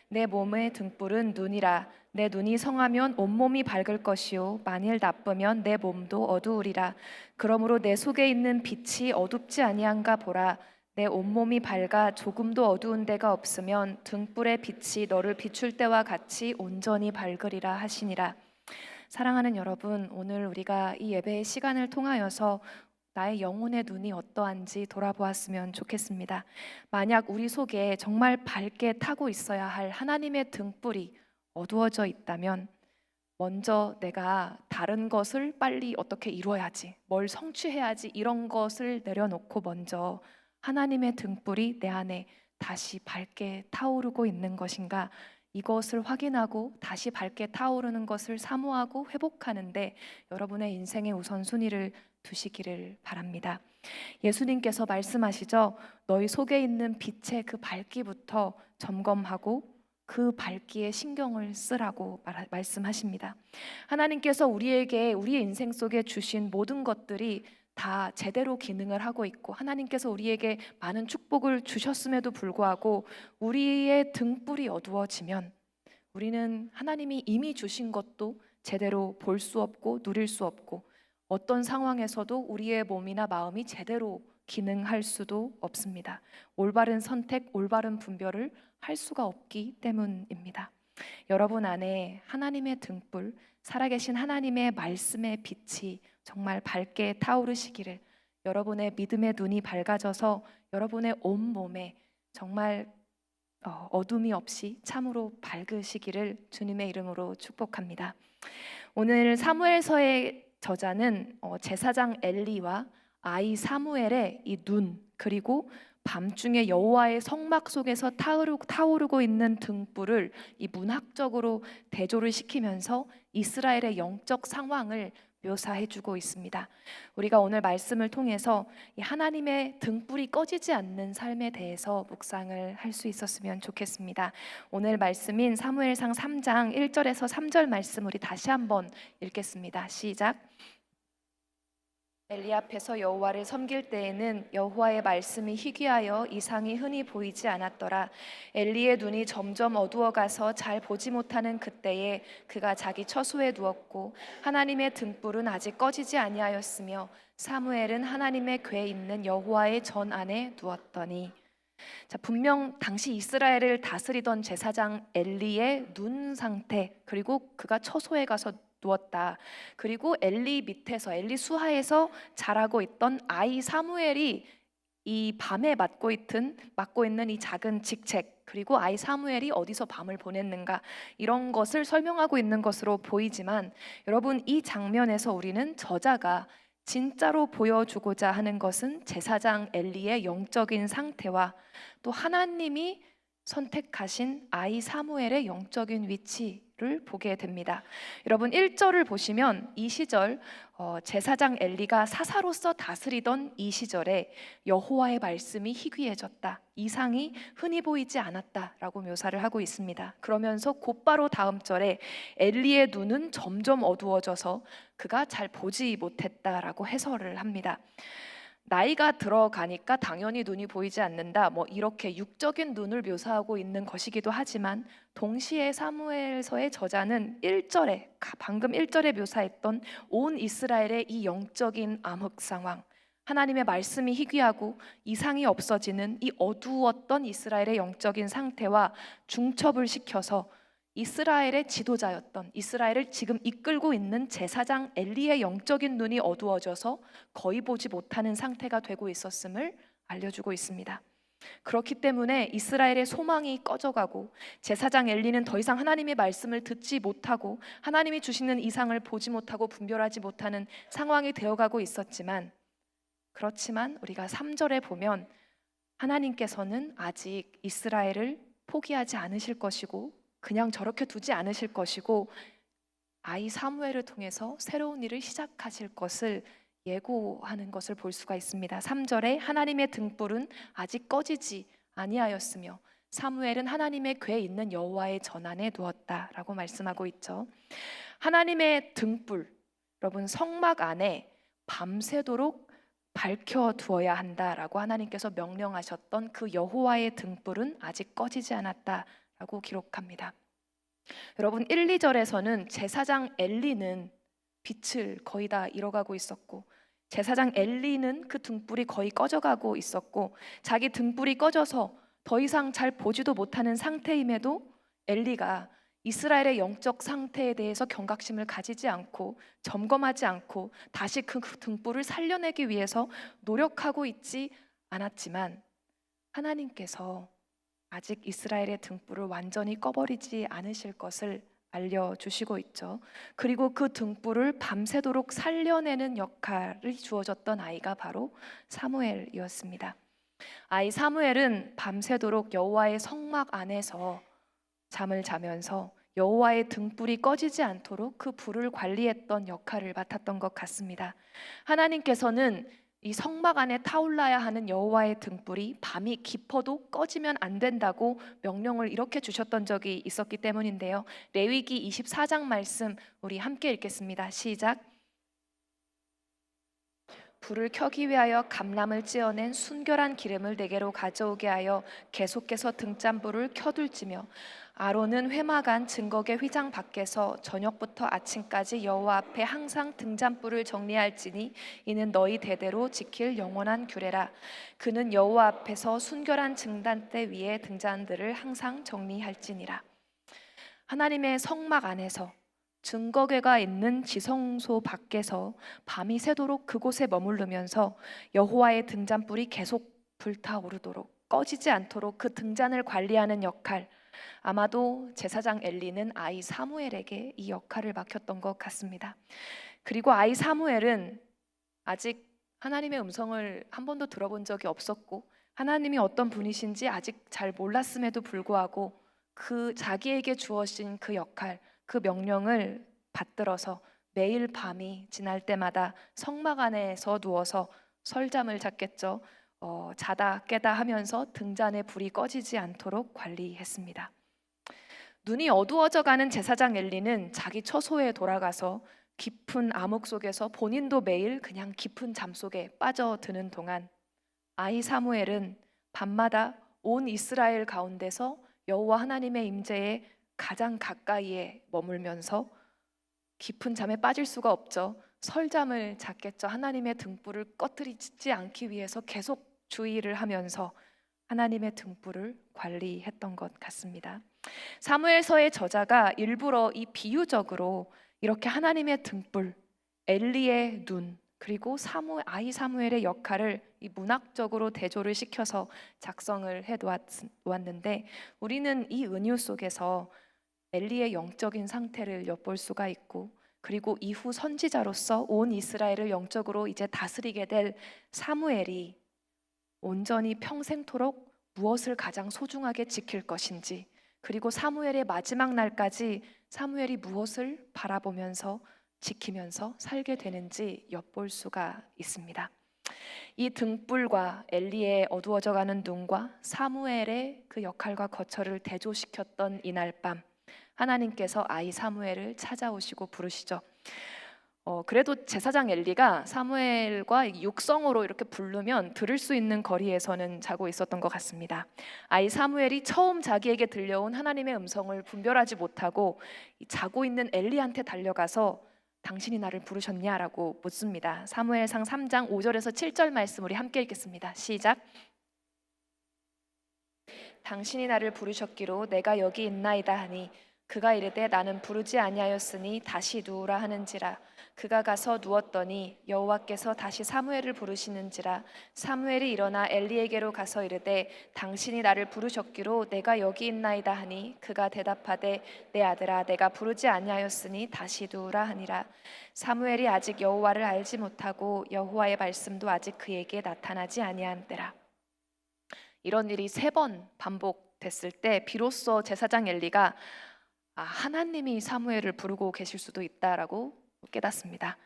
내 몸의 등불은 눈이라. 내 눈이 성하면 온몸이 밝을 것이요 만일 나쁘면 내 몸도 어두우리라. 그러므로 내 속에 있는 빛이 어둡지 아니한가 보라. 내 온몸이 밝아 조금도 어두운 데가 없으면 등불의 빛이 너를 비출 때와 같이 온전히 밝으리라 하시니라. 사랑하는 여러분, 오늘 우리가 이 예배의 시간을 통하여서 나의 영혼의 눈이 어떠한지 돌아보았으면 좋겠습니다. 만약 우리 속에 정말 밝게 타고 있어야 할 하나님의 등불이 어두워져 있다면 먼저 내가 다른 것을 빨리 어떻게 이루어야지, 뭘 성취해야지 이런 것을 내려놓고 먼저 하나님의 등불이 내 안에 다시 밝게 타오르고 있는 것인가, 이것을 확인하고 다시 밝게 타오르는 것을 사모하고 회복하는데 여러분의 인생의 우선순위를 두시기를 바랍니다. 예수님께서 말씀하시죠. 너희 속에 있는 빛의 그 밝기부터 점검하고 그 밝기에 신경을 쓰라고 말씀하십니다. 하나님께서 우리에게 우리의 인생 속에 주신 모든 것들이 다 제대로 기능을 하고 있고 하나님께서 우리에게 많은 축복을 주셨음에도 불구하고 우리의 등불이 어두워지면 우리는 하나님이 이미 주신 것도 제대로 볼 수 없고 누릴 수 없고 어떤 상황에서도 우리의 몸이나 마음이 제대로 기능할 수도 없습니다. 올바른 선택, 올바른 분별을 할 수가 없기 때문입니다. 여러분 안에 하나님의 등불, 살아계신 하나님의 말씀의 빛이 정말 밝게 타오르시기를, 여러분의 믿음의 눈이 밝아져서 여러분의 온몸에 정말 어둠이 없이 참으로 밝으시기를 주님의 이름으로 축복합니다. 오늘 사무엘서의 저자는 제사장 엘리와 아이 사무엘의 이 눈, 그리고 밤중에 여호와의 성막 속에서 타오르고 있는 등불을 이 문학적으로 대조를 시키면서 이스라엘의 영적 상황을 묘사해주고 있습니다. 우리가 오늘 말씀을 통해서 이 하나님의 등불이 꺼지지 않는 삶에 대해서 묵상을 할 수 있었으면 좋겠습니다. 오늘 말씀인 사무엘상 3장 1절에서 3절 말씀 우리 다시 한번 읽겠습니다. 시작. 엘리 앞에서 여호와를 섬길 때에는 여호와의 말씀이 희귀하여 이상이 흔히 보이지 않았더라. 엘리의 눈이 점점 어두워가서 잘 보지 못하는 그때에 그가 자기 처소에 누웠고 하나님의 등불은 아직 꺼지지 아니하였으며 사무엘은 하나님의 궤에 있는 여호와의 전 안에 누웠더니. 자, 분명 당시 이스라엘을 다스리던 제사장 엘리의 눈 상태, 그리고 그가 처소에 가서 누웠다. 그리고 엘리 밑에서, 엘리 수하에서 자라고 있던 아이 사무엘이 이 밤에 맡고 있는 이 작은 직책, 그리고 아이 사무엘이 어디서 밤을 보냈는가, 이런 것을 설명하고 있는 것으로 보이지만 여러분, 이 장면에서 우리는 저자가 진짜로 보여주고자 하는 것은 제사장 엘리의 영적인 상태와 또 하나님이 선택하신 아이 사무엘의 영적인 위치를 보게 됩니다. 여러분, 1절을 보시면 이 시절 제사장 엘리가 사사로서 다스리던 이 시절에 여호와의 말씀이 희귀해졌다, 이상이 흔히 보이지 않았다라고 묘사를 하고 있습니다. 그러면서 곧바로 다음 절에 엘리의 눈은 점점 어두워져서 그가 잘 보지 못했다라고 해설을 합니다. 나이가 들어가니까 당연히 눈이 보이지 않는다, 이렇게 육적인 눈을 묘사하고 있는 것이기도 하지만 동시에 사무엘서의 저자는 1절에, 방금 1절에 묘사했던 온 이스라엘의 이 영적인 암흑 상황, 하나님의 말씀이 희귀하고 이상이 없어지는 이 어두웠던 이스라엘의 영적인 상태와 중첩을 시켜서 이스라엘의 지도자였던, 이스라엘을 지금 이끌고 있는 제사장 엘리의 영적인 눈이 어두워져서 거의 보지 못하는 상태가 되고 있었음을 알려주고 있습니다. 그렇기 때문에 이스라엘의 소망이 꺼져가고 제사장 엘리는 더 이상 하나님의 말씀을 듣지 못하고 하나님이 주시는 이상을 보지 못하고 분별하지 못하는 상황이 되어가고 있었지만, 그렇지만 우리가 3절에 보면 하나님께서는 아직 이스라엘을 포기하지 않으실 것이고 그냥 저렇게 두지 않으실 것이고 아이 사무엘을 통해서 새로운 일을 시작하실 것을 예고하는 것을 볼 수가 있습니다. 3절에 하나님의 등불은 아직 꺼지지 아니하였으며 사무엘은 하나님의 궤에 있는 여호와의 전 안에 누웠다라고 말씀하고 있죠. 하나님의 등불, 여러분, 성막 안에 밤새도록 밝혀두어야 한다라고 하나님께서 명령하셨던 그 여호와의 등불은 아직 꺼지지 않았다 라고 기록합니다. 여러분, 1, 2절에서는 제사장 엘리는 빛을 거의 다 잃어가고 있었고 제사장 엘리는 그 등불이 거의 꺼져가고 있었고 자기 등불이 꺼져서 더 이상 잘 보지도 못하는 상태임에도 엘리가 이스라엘의 영적 상태에 대해서 경각심을 가지지 않고 점검하지 않고 다시 그 등불을 살려내기 위해서 노력하고 있지 않았지만 하나님께서 아직 이스라엘의 등불을 완전히 꺼버리지 않으실 것을 알려주시고 있죠. 그리고 그 등불을 밤새도록 살려내는 역할이 주어졌던 아이가 바로 사무엘이었습니다. 아이 사무엘은 밤새도록 여호와의 성막 안에서 잠을 자면서 여호와의 등불이 꺼지지 않도록 그 불을 관리했던 역할을 맡았던 것 같습니다. 하나님께서는 이 성막 안에 타올라야 하는 여호와의 등불이 밤이 깊어도 꺼지면 안 된다고 명령을 이렇게 주셨던 적이 있었기 때문인데요. 레위기 24장 말씀 우리 함께 읽겠습니다. 시작. 불을 켜기 위하여 감람을 찌어낸 순결한 기름을 내게로 가져오게 하여 계속해서 등잔불을 켜둘지며 아론은 회막안 증거계 휘장 밖에서 저녁부터 아침까지 여호와 앞에 항상 등잔불을 정리할지니 이는 너희 대대로 지킬 영원한 규례라. 그는 여호와 앞에서 순결한 증단대 위에 등잔들을 항상 정리할지니라. 하나님의 성막 안에서 증거궤가 있는 지성소 밖에서 밤이 새도록 그곳에 머무르면서 여호와의 등잔불이 계속 불타오르도록 꺼지지 않도록 그 등잔을 관리하는 역할, 아마도 제사장 엘리는 아이 사무엘에게 이 역할을 맡겼던 것 같습니다. 그리고 아이 사무엘은 아직 하나님의 음성을 한 번도 들어본 적이 없었고 하나님이 어떤 분이신지 아직 잘 몰랐음에도 불구하고 그 자기에게 주어진 그 역할, 그 명령을 받들어서 매일 밤이 지날 때마다 성막 안에서 누워서 설잠을 잤겠죠. 자다 깨다 하면서 등잔에 불이 꺼지지 않도록 관리했습니다. 눈이 어두워져 가는 제사장 엘리는 자기 처소에 돌아가서 깊은 암흑 속에서 본인도 매일 그냥 깊은 잠 속에 빠져드는 동안 아이 사무엘은 밤마다 온 이스라엘 가운데서 여호와 하나님의 임재에 가장 가까이에 머물면서 깊은 잠에 빠질 수가 없죠. 설잠을 잤겠죠. 하나님의 등불을 꺼뜨리지 않기 위해서 계속 주의를 하면서 하나님의 등불을 관리했던 것 같습니다. 사무엘서의 저자가 일부러 이 비유적으로 이렇게 하나님의 등불, 엘리의 눈, 그리고 아이 사무엘의 역할을 이 문학적으로 대조를 시켜서 작성을 해 놓았는데 우리는 이 은유 속에서 엘리의 영적인 상태를 엿볼 수가 있고 그리고 이후 선지자로서 온 이스라엘을 영적으로 이제 다스리게 될 사무엘이 온전히 평생토록 무엇을 가장 소중하게 지킬 것인지 그리고 사무엘의 마지막 날까지 사무엘이 무엇을 바라보면서 지키면서 살게 되는지 엿볼 수가 있습니다. 이 등불과 엘리의 어두워져가는 눈과 사무엘의 그 역할과 거처를 대조시켰던 이날 밤 하나님께서 아이 사무엘을 찾아오시고 부르시죠. 그래도 제사장 엘리가 사무엘과 육성으로 이렇게 부르면 들을 수 있는 거리에서는 자고 있었던 것 같습니다. 아이 사무엘이 처음 자기에게 들려온 하나님의 음성을 분별하지 못하고 자고 있는 엘리한테 달려가서 당신이 나를 부르셨냐라고 묻습니다. 사무엘상 3장 5절에서 7절 말씀 우리 함께 읽겠습니다. 시작. 당신이 나를 부르셨기로 내가 여기 있나이다 하니 그가 이르되 나는 부르지 아니하였으니 다시 누우라 하는지라. 그가 가서 누웠더니 여호와께서 다시 사무엘을 부르시는지라. 사무엘이 일어나 엘리에게로 가서 이르되 당신이 나를 부르셨기로 내가 여기 있나이다 하니 그가 대답하되 내 아들아 내가 부르지 아니하였으니 다시 누우라 하니라. 사무엘이 아직 여호와를 알지 못하고 여호와의 말씀도 아직 그에게 나타나지 아니한 때라. 이런 일이 3번 반복됐을 때 비로소 제사장 엘리가 하나님이 사무엘을 부르고 계실 수도 있다라고 깨닫습니다.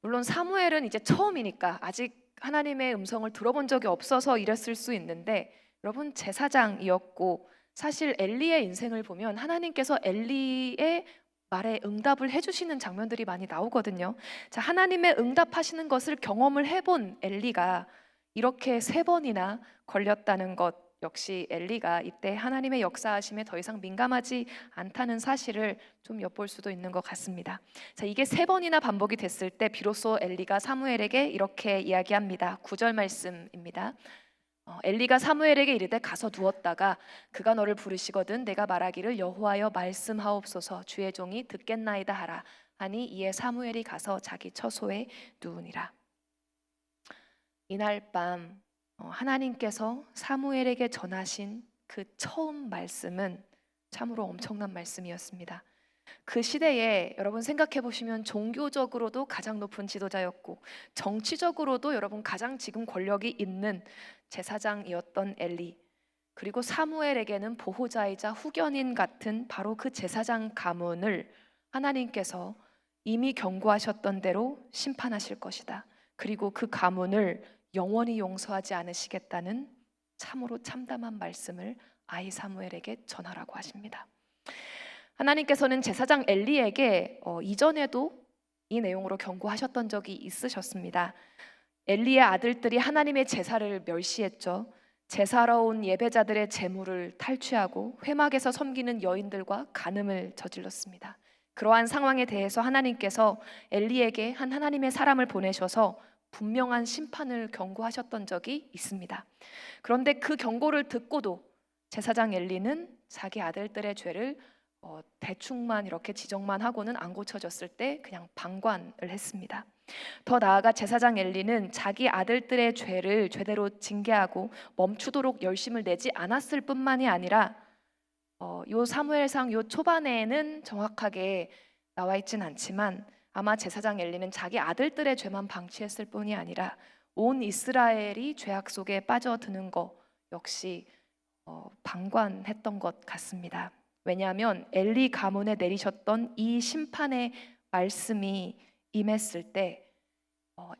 물론 사무엘은 이제 처음이니까 아직 하나님의 음성을 들어본 적이 없어서 이랬을 수 있는데 여러분 제사장이었고 사실 엘리의 인생을 보면 하나님께서 엘리의 말에 응답을 해주시는 장면들이 많이 나오거든요. 자, 하나님의 응답하시는 것을 경험을 해본 엘리가 이렇게 3번이나 걸렸다는 것 역시 엘리가 이때 하나님의 역사하심에 더 이상 민감하지 않다는 사실을 좀 엿볼 수도 있는 것 같습니다. 자, 이게 3번이나 반복이 됐을 때 비로소 엘리가 사무엘에게 이렇게 이야기합니다. 9절 말씀입니다. 엘리가 사무엘에게 이르되 가서 누웠다가 그가 너를 부르시거든 내가 말하기를 여호와여 말씀하옵소서 주의 종이 듣겠나이다 하라 하니 이에 사무엘이 가서 자기 처소에 누우니라. 이날 밤 하나님께서 사무엘에게 전하신 그 처음 말씀은 참으로 엄청난 말씀이었습니다. 그 시대에 여러분 생각해 보시면 종교적으로도 가장 높은 지도자였고 정치적으로도 여러분 가장 지금 권력이 있는 제사장이었던 엘리, 그리고 사무엘에게는 보호자이자 후견인 같은 바로 그 제사장 가문을 하나님께서 이미 경고하셨던 대로 심판하실 것이다. 그리고 그 가문을 영원히 용서하지 않으시겠다는 참으로 참담한 말씀을 아이 사무엘에게 전하라고 하십니다. 하나님께서는 제사장 엘리에게 이전에도 이 내용으로 경고하셨던 적이 있으셨습니다. 엘리의 아들들이 하나님의 제사를 멸시했죠. 제사로 온 예배자들의 제물을 탈취하고 회막에서 섬기는 여인들과 간음을 저질렀습니다. 그러한 상황에 대해서 하나님께서 엘리에게 한 하나님의 사람을 보내셔서 분명한 심판을 경고하셨던 적이 있습니다. 그런데 그 경고를 듣고도 제사장 엘리는 자기 아들들의 죄를 대충만 이렇게 지적만 하고는 안 고쳐졌을 때 그냥 방관을 했습니다. 더 나아가 제사장 엘리는 자기 아들들의 죄를 제대로 징계하고 멈추도록 열심을 내지 않았을 뿐만이 아니라 요 사무엘상 요 초반에는 정확하게 나와 있진 않지만 아마 제사장 엘리는 자기 아들들의 죄만 방치했을 뿐이 아니라 온 이스라엘이 죄악 속에 빠져드는 거 역시 방관했던 것 같습니다. 왜냐하면 엘리 가문에 내리셨던 이 심판의 말씀이 임했을 때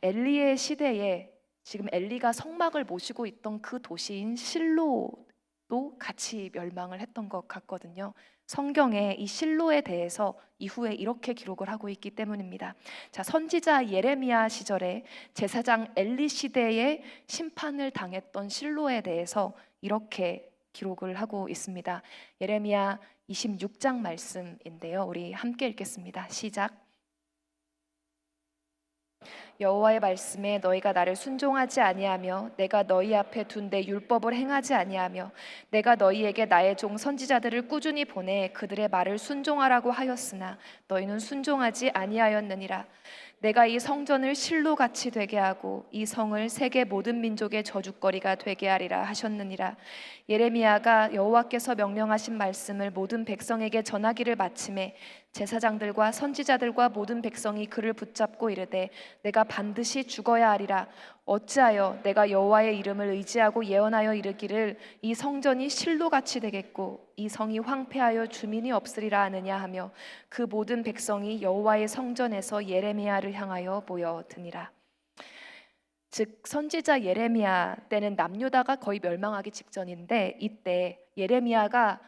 엘리의 시대에 지금 엘리가 성막을 모시고 있던 그 도시인 실로도 같이 멸망을 했던 것 같거든요. 성경에 이 실로에 대해서 이후에 이렇게 기록을 하고 있기 때문입니다. 자, 선지자 예레미야 시절에 제사장 엘리 시대에 심판을 당했던 실로에 대해서 이렇게 기록을 하고 있습니다. 예레미야 26장 말씀인데요. 우리 함께 읽겠습니다. 시작. 여호와의 말씀에 너희가 나를 순종하지 아니하며 내가 너희 앞에 둔 내 율법을 행하지 아니하며 내가 너희에게 나의 종 선지자들을 꾸준히 보내 그들의 말을 순종하라고 하였으나 너희는 순종하지 아니하였느니라. 내가 이 성전을 실로같이 되게 하고 이 성을 세계 모든 민족의 저주거리가 되게 하리라 하셨느니라. 예레미야가 여호와께서 명령하신 말씀을 모든 백성에게 전하기를 마침에 제사장들과 선지자들과 모든 백성이 그를 붙잡고 이르되 내가 반드시 죽어야 하리라. 어찌하여 내가 여호와의 이름을 의지하고 예언하여 이르기를 이 성전이 실로같이 되겠고 이 성이 황폐하여 주민이 없으리라 하느냐 하며 그 모든 백성이 여호와의 성전에서 예레미야를 향하여 모여드니라. 즉 선지자 예레미야 때는 남유다가 거의 멸망하기 직전인데 이때 예레미야가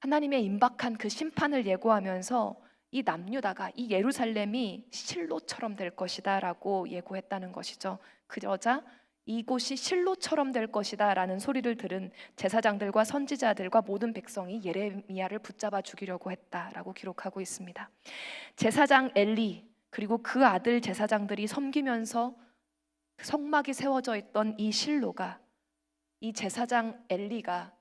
하나님의 임박한 그 심판을 예고하면서 이 남유다가 이 예루살렘이 실로처럼 될 것이다 라고 예고했다는 것이죠. 그러자 이곳이 실로처럼 될 것이다 라는 소리를 들은 제사장들과 선지자들과 모든 백성이 예레미야를 붙잡아 죽이려고 했다라고 기록하고 있습니다. 제사장 엘리 그리고 그 아들 제사장들이 섬기면서 성막이 세워져 있던 이 실로가 이 제사장 엘리가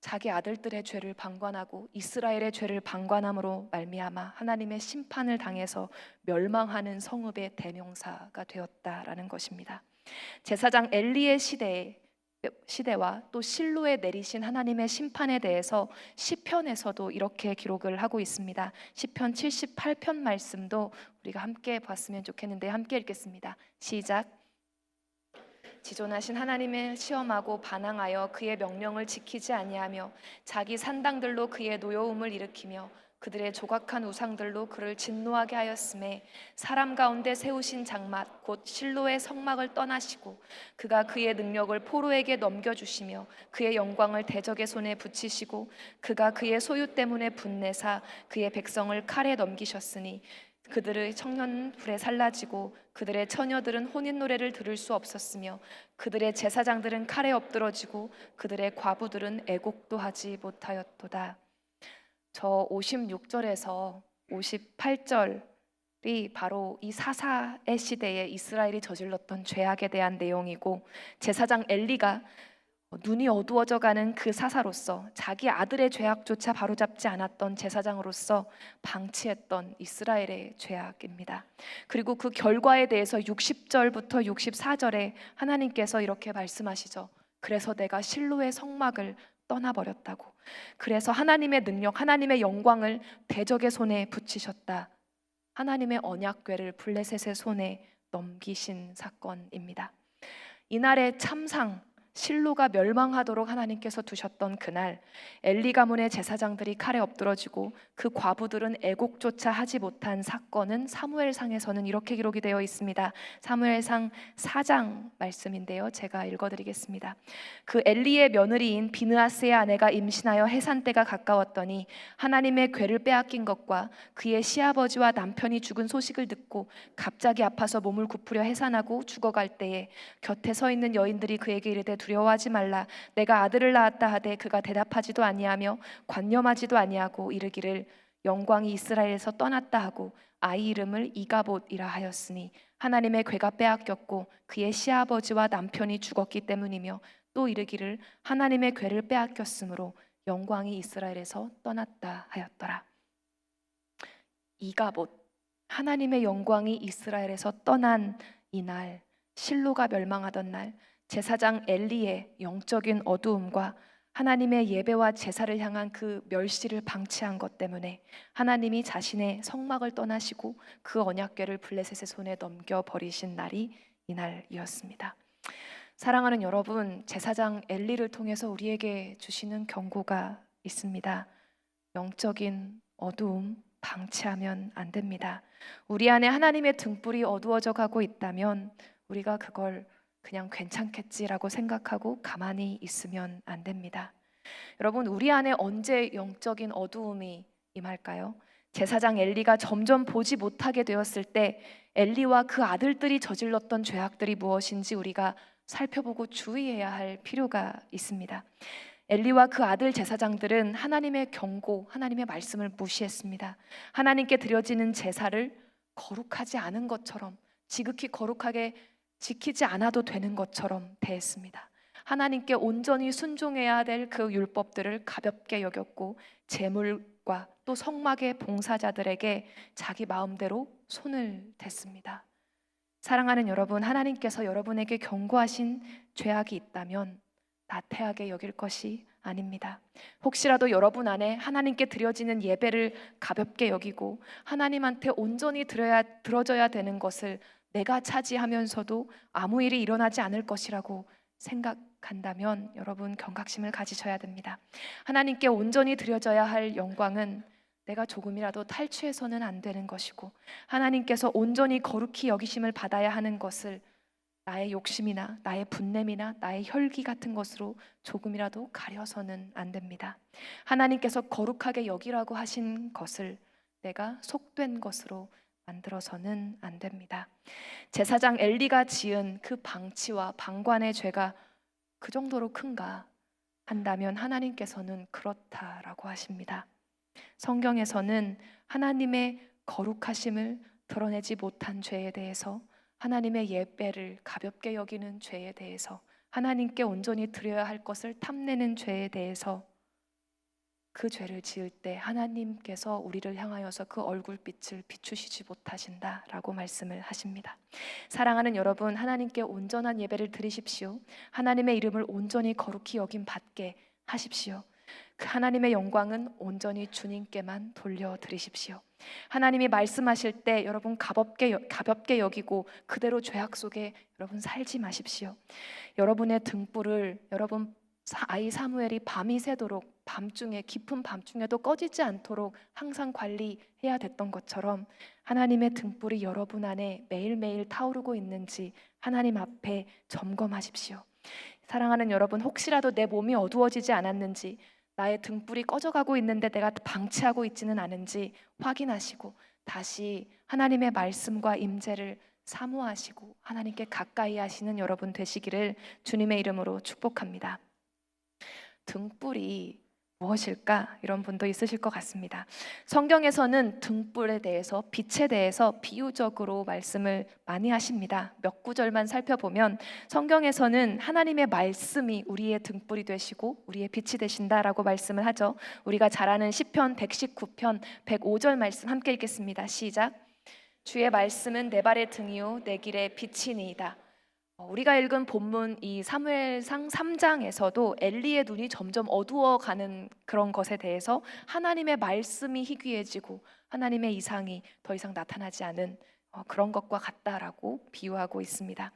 자기 아들들의 죄를 방관하고 이스라엘의 죄를 방관함으로 말미암아 하나님의 심판을 당해서 멸망하는 성읍의 대명사가 되었다라는 것입니다. 제사장 엘리의 시대와 또 실로에 내리신 하나님의 심판에 대해서 시편에서도 이렇게 기록을 하고 있습니다. 시편 78편 말씀도 우리가 함께 봤으면 좋겠는데 함께 읽겠습니다. 시작. 지존하신 하나님을 시험하고 반항하여 그의 명령을 지키지 아니하며 자기 산당들로 그의 노여움을 일으키며 그들의 조각한 우상들로 그를 진노하게 하였음에 사람 가운데 세우신 장막 곧 실로의 성막을 떠나시고 그가 그의 능력을 포로에게 넘겨주시며 그의 영광을 대적의 손에 붙이시고 그가 그의 소유 때문에 분내사 그의 백성을 칼에 넘기셨으니 그들의 청년은 불에 살라지고 그들의 처녀들은 혼인 노래를 들을 수 없었으며 그들의 제사장들은 칼에 엎드러지고 그들의 과부들은 애곡도 하지 못하였도다. 저 56절에서 58절이 바로 이 사사의 시대에 이스라엘이 저질렀던 죄악에 대한 내용이고 제사장 엘리가 눈이 어두워져가는 그 사사로서, 자기 아들의 죄악조차 바로잡지 않았던 제사장으로서 방치했던 이스라엘의 죄악입니다. 그리고 그 결과에 대해서 60절부터 64절에 하나님께서 이렇게 말씀하시죠. 그래서 내가 실로의 성막을 떠나버렸다고. 그래서 하나님의 능력, 하나님의 영광을 대적의 손에 붙이셨다. 하나님의 언약궤를 블레셋의 손에 넘기신 사건입니다. 이날의 참상, 실로가 멸망하도록 하나님께서 두셨던 그날, 엘리 가문의 제사장들이 칼에 엎드러지고 그 과부들은 애곡조차 하지 못한 사건은 사무엘상에서는 이렇게 기록이 되어 있습니다. 사무엘상 4장 말씀인데요, 제가 읽어드리겠습니다. 그 엘리의 며느리인 비느하스의 아내가 임신하여 해산 때가 가까웠더니 하나님의 궤를 빼앗긴 것과 그의 시아버지와 남편이 죽은 소식을 듣고 갑자기 아파서 몸을 굽으려 해산하고 죽어갈 때에 곁에 서 있는 여인들이 그에게 이르되 두려워하지 말라. 내가 아들을 낳았다 하되 그가 대답하지도 아니하며 관념하지도 아니하고 이르기를 영광이 이스라엘에서 떠났다 하고 아이 이름을 이가봇이라 하였으니 하나님의 궤가 빼앗겼고 그의 시아버지와 남편이 죽었기 때문이며 또 이르기를 하나님의 궤를 빼앗겼으므로 영광이 이스라엘에서 떠났다 하였더라. 이가봇, 하나님의 영광이 이스라엘에서 떠난 이날, 실로가 멸망하던 날, 제사장 엘리의 영적인 어두움과 하나님의 예배와 제사를 향한 그 멸시를 방치한 것 때문에 하나님이 자신의 성막을 떠나시고 그 언약궤를 블레셋의 손에 넘겨버리신 날이 이날이었습니다. 사랑하는 여러분, 제사장 엘리를 통해서 우리에게 주시는 경고가 있습니다. 영적인 어두움 방치하면 안 됩니다. 우리 안에 하나님의 등불이 어두워져 가고 있다면 우리가 그걸 그냥 괜찮겠지라고 생각하고 가만히 있으면 안 됩니다. 여러분, 우리 안에 언제 영적인 어두움이 임할까요? 제사장 엘리가 점점 보지 못하게 되었을 때 엘리와 그 아들들이 저질렀던 죄악들이 무엇인지 우리가 살펴보고 주의해야 할 필요가 있습니다. 엘리와 그 아들 제사장들은 하나님의 경고, 하나님의 말씀을 무시했습니다. 하나님께 드려지는 제사를 거룩하지 않은 것처럼, 지극히 거룩하게 지키지 않아도 되는 것처럼 대했습니다. 하나님께 온전히 순종해야 될 그 율법들을 가볍게 여겼고 제물과 또 성막의 봉사자들에게 자기 마음대로 손을 댔습니다. 사랑하는 여러분, 하나님께서 여러분에게 경고하신 죄악이 있다면 나태하게 여길 것이 아닙니다. 혹시라도 여러분 안에 하나님께 드려지는 예배를 가볍게 여기고 하나님한테 온전히 들어져야 되는 것을 내가 차지하면서도 아무 일이 일어나지 않을 것이라고 생각한다면 여러분 경각심을 가지셔야 됩니다. 하나님께 온전히 드려져야 할 영광은 내가 조금이라도 탈취해서는 안 되는 것이고 하나님께서 온전히 거룩히 여기심을 받아야 하는 것을 나의 욕심이나 나의 분냄이나 나의 혈기 같은 것으로 조금이라도 가려서는 안 됩니다. 하나님께서 거룩하게 여기라고 하신 것을 내가 속된 것으로 만들어서는 안 됩니다. 제사장 엘리가 지은 그 방치와 방관의 죄가 그 정도로 큰가 한다면 하나님께서는 그렇다라고 하십니다. 성경에서는 하나님의 거룩하심을 드러내지 못한 죄에 대해서, 하나님의 예배를 가볍게 여기는 죄에 대해서, 하나님께 온전히 드려야 할 것을 탐내는 죄에 대해서 그 죄를 지을 때 하나님께서 우리를 향하여서 그 얼굴빛을 비추시지 못하신다라고 말씀을 하십니다. 사랑하는 여러분, 하나님께 온전한 예배를 드리십시오. 하나님의 이름을 온전히 거룩히 여김 받게 하십시오. 그 하나님의 영광은 온전히 주님께만 돌려드리십시오. 하나님이 말씀하실 때 여러분 가볍게 여기고 그대로 죄악 속에 여러분 살지 마십시오. 여러분의 등불을 여러분 아이 사무엘이 밤이 새도록 밤중에 깊은 밤중에도 꺼지지 않도록 항상 관리해야 됐던 것처럼 하나님의 등불이 여러분 안에 매일매일 타오르고 있는지 하나님 앞에 점검하십시오. 사랑하는 여러분, 혹시라도 내 몸이 어두워지지 않았는지, 나의 등불이 꺼져가고 있는데 내가 방치하고 있지는 않은지 확인하시고 다시 하나님의 말씀과 임재를 사모하시고 하나님께 가까이 하시는 여러분 되시기를 주님의 이름으로 축복합니다. 등불이 무엇일까? 이런 분도 있으실 것 같습니다. 성경에서는 등불에 대해서, 빛에 대해서 비유적으로 말씀을 많이 하십니다. 몇 구절만 살펴보면 성경에서는 하나님의 말씀이 우리의 등불이 되시고 우리의 빛이 되신다라고 말씀을 하죠. 우리가 잘 아는 시편 119편 105절 말씀 함께 읽겠습니다. 시작. 주의 말씀은 내 발의 등이요 내 길의 빛이니이다. 우리가 읽은 본문 이 사무엘상 3장에서도 엘리의 눈이 점점 어두워가는 그런 것에 대해서 하나님의 말씀이 희귀해지고 하나님의 이상이 더 이상 나타나지 않은 그런 것과 같다라고 비유하고 있습니다.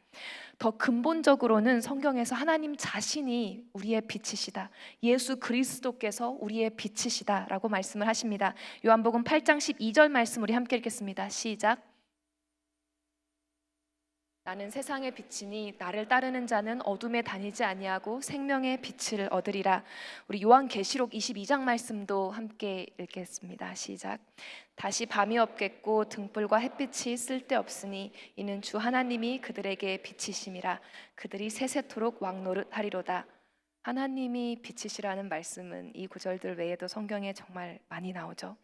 더 근본적으로는 성경에서 하나님 자신이 우리의 빛이시다, 예수 그리스도께서 우리의 빛이시다라고 말씀을 하십니다. 요한복음 8장 12절 말씀 우리 함께 읽겠습니다. 시작. 나는 세상의 빛이니 나를 따르는 자는 어둠에 다니지 아니하고 생명의 빛을 얻으리라. 우리 요한계시록 22장 말씀도 함께 읽겠습니다. 시작. 다시 밤이 없겠고 등불과 햇빛이 쓸데없으니 이는 주 하나님이 그들에게 빛이심이라. 그들이 세세토록 왕노릇하리로다. 하나님이 빛이시라는 말씀은 이 구절들 외에도 성경에 정말 많이 나오죠.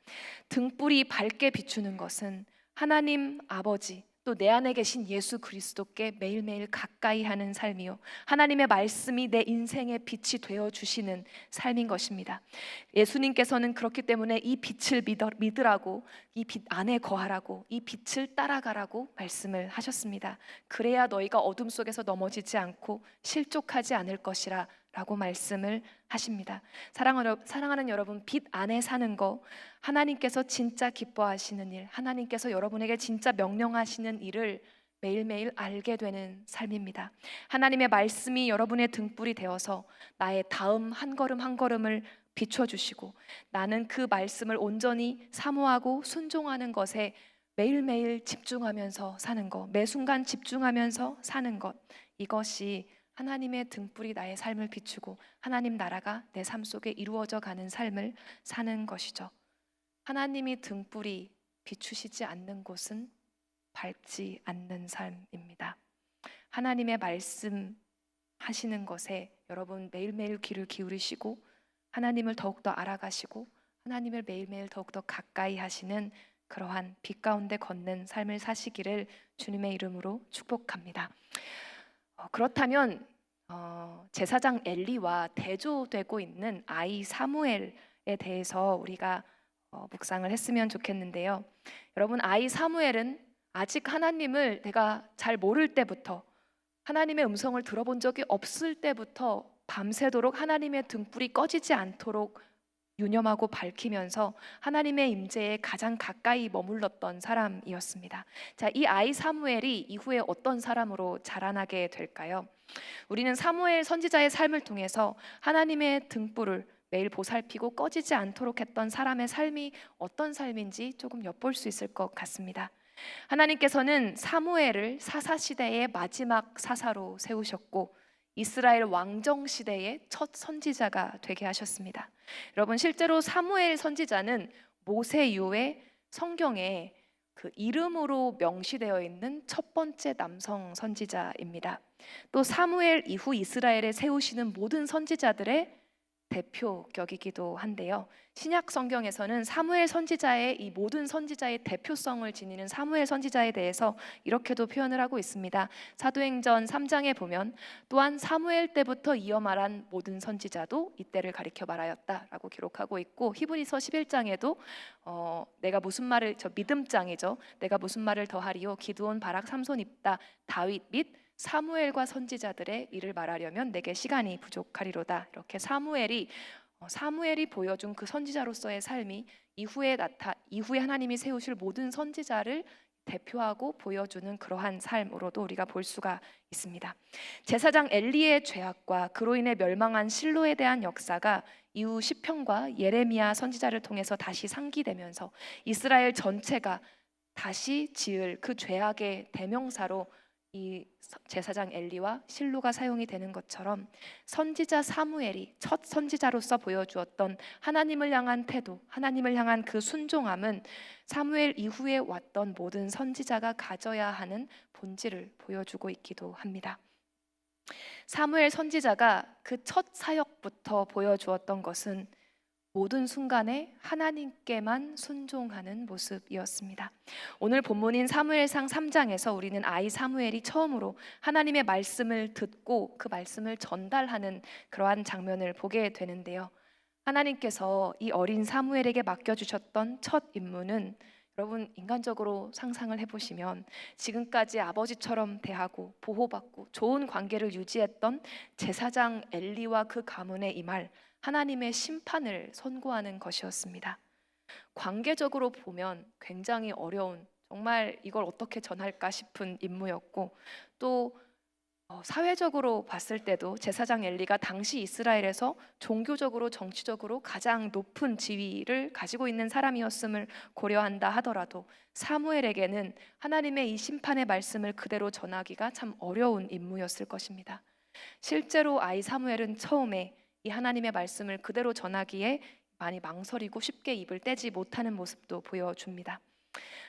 등불이 밝게 비추는 것은 하나님 아버지 또 내 안에 계신 예수 그리스도께 매일매일 가까이 하는 삶이요, 하나님의 말씀이 내 인생의 빛이 되어 주시는 삶인 것입니다. 예수님께서는 그렇기 때문에 이 빛을 믿으라고, 이 빛 안에 거하라고, 이 빛을 따라가라고 말씀을 하셨습니다. 그래야 너희가 어둠 속에서 넘어지지 않고 실족하지 않을 것이라 라고 말씀을 하십니다. 사랑하는 여러분, 빛 안에 사는 거, 하나님께서 진짜 기뻐하시는 일, 하나님께서 여러분에게 진짜 명령하시는 일을 매일매일 알게 되는 삶입니다. 하나님의 말씀이 여러분의 등불이 되어서 나의 다음 한 걸음 한 걸음을 비춰주시고 나는 그 말씀을 온전히 사모하고 순종하는 것에 매일매일 집중하면서 사는 것, 매 순간 집중하면서 사는 것, 이것이 하나님의 등불이 나의 삶을 비추고 하나님 나라가 내 삶 속에 이루어져 가는 삶을 사는 것이죠. 하나님이 등불이 비추시지 않는 곳은 밝지 않는 삶입니다. 하나님의 말씀 하시는 것에 여러분 매일매일 귀를 기울이시고 하나님을 더욱더 알아가시고 하나님을 매일매일 더욱더 가까이 하시는 그러한 빛 가운데 걷는 삶을 사시기를 주님의 이름으로 축복합니다. 그렇다면 제사장 엘리와 대조되고 있는 아이 사무엘에 대해서 우리가 묵상을 했으면 좋겠는데요. 여러분, 아이 사무엘은 아직 하나님을 내가 잘 모를 때부터, 하나님의 음성을 들어본 적이 없을 때부터 밤새도록 하나님의 등불이 꺼지지 않도록 유념하고 밝히면서 하나님의 임재에 가장 가까이 머물렀던 사람이었습니다. 자, 이 아이 사무엘이 이후에 어떤 사람으로 자라나게 될까요? 우리는 사무엘 선지자의 삶을 통해서 하나님의 등불을 매일 보살피고 꺼지지 않도록 했던 사람의 삶이 어떤 삶인지 조금 엿볼 수 있을 것 같습니다. 하나님께서는 사무엘을 사사시대의 마지막 사사로 세우셨고 이스라엘 왕정 시대의 첫 선지자가 되게 하셨습니다. 여러분, 실제로 사무엘 선지자는 모세 이후에 성경에 그 이름으로 명시되어 있는 첫 번째 남성 선지자입니다. 또 사무엘 이후 이스라엘에 세우시는 모든 선지자들의 대표격이기도 한데요. 신약 성경에서는 사무엘 선지자의 이 모든 선지자의 대표성을 지니는 사무엘 선지자에 대해서 이렇게도 표현을 하고 있습니다. 사도행전 3장에 보면 또한 사무엘 때부터 이어 말한 모든 선지자도 이때를 가리켜 말하였다라고 기록하고 있고, 히브리서 11장에도 내가 무슨 말을, 저 믿음장이죠. 내가 무슨 말을 더하리요 기드온 바락 삼손 입다 다윗 및 사무엘과 선지자들의 일을 말하려면 내게 시간이 부족하리로다. 이렇게 사무엘이 보여준 그 선지자로서의 삶이 이후에 하나님이 세우실 모든 선지자를 대표하고 보여주는 그러한 삶으로도 우리가 볼 수가 있습니다. 제사장 엘리의 죄악과 그로 인해 멸망한 실로에 대한 역사가 이후 시편과 예레미야 선지자를 통해서 다시 상기되면서 이스라엘 전체가 다시 지을 그 죄악의 대명사로 이 제사장 엘리와 실로가 사용이 되는 것처럼 선지자 사무엘이 첫 선지자로서 보여주었던 하나님을 향한 태도, 하나님을 향한 그 순종함은 사무엘 이후에 왔던 모든 선지자가 가져야 하는 본질을 보여주고 있기도 합니다. 사무엘 선지자가 그 첫 사역부터 보여주었던 것은 모든 순간에 하나님께만 순종하는 모습이었습니다. 오늘 본문인 사무엘상 3장에서 우리는 아이 사무엘이 처음으로 하나님의 말씀을 듣고 그 말씀을 전달하는 그러한 장면을 보게 되는데요. 하나님께서 이 어린 사무엘에게 맡겨주셨던 첫 임무는, 여러분 인간적으로 상상을 해보시면 지금까지 아버지처럼 대하고 보호받고 좋은 관계를 유지했던 제사장 엘리와 그 가문에 임할 하나님의 심판을 선고하는 것이었습니다. 관계적으로 보면 굉장히 어려운, 정말 이걸 어떻게 전할까 싶은 임무였고, 또 사회적으로 봤을 때도 제사장 엘리가 당시 이스라엘에서 종교적으로 정치적으로 가장 높은 지위를 가지고 있는 사람이었음을 고려한다 하더라도 사무엘에게는 하나님의 이 심판의 말씀을 그대로 전하기가 참 어려운 임무였을 것입니다. 실제로 아이 사무엘은 처음에 이 하나님의 말씀을 그대로 전하기에 많이 망설이고 쉽게 입을 떼지 못하는 모습도 보여줍니다.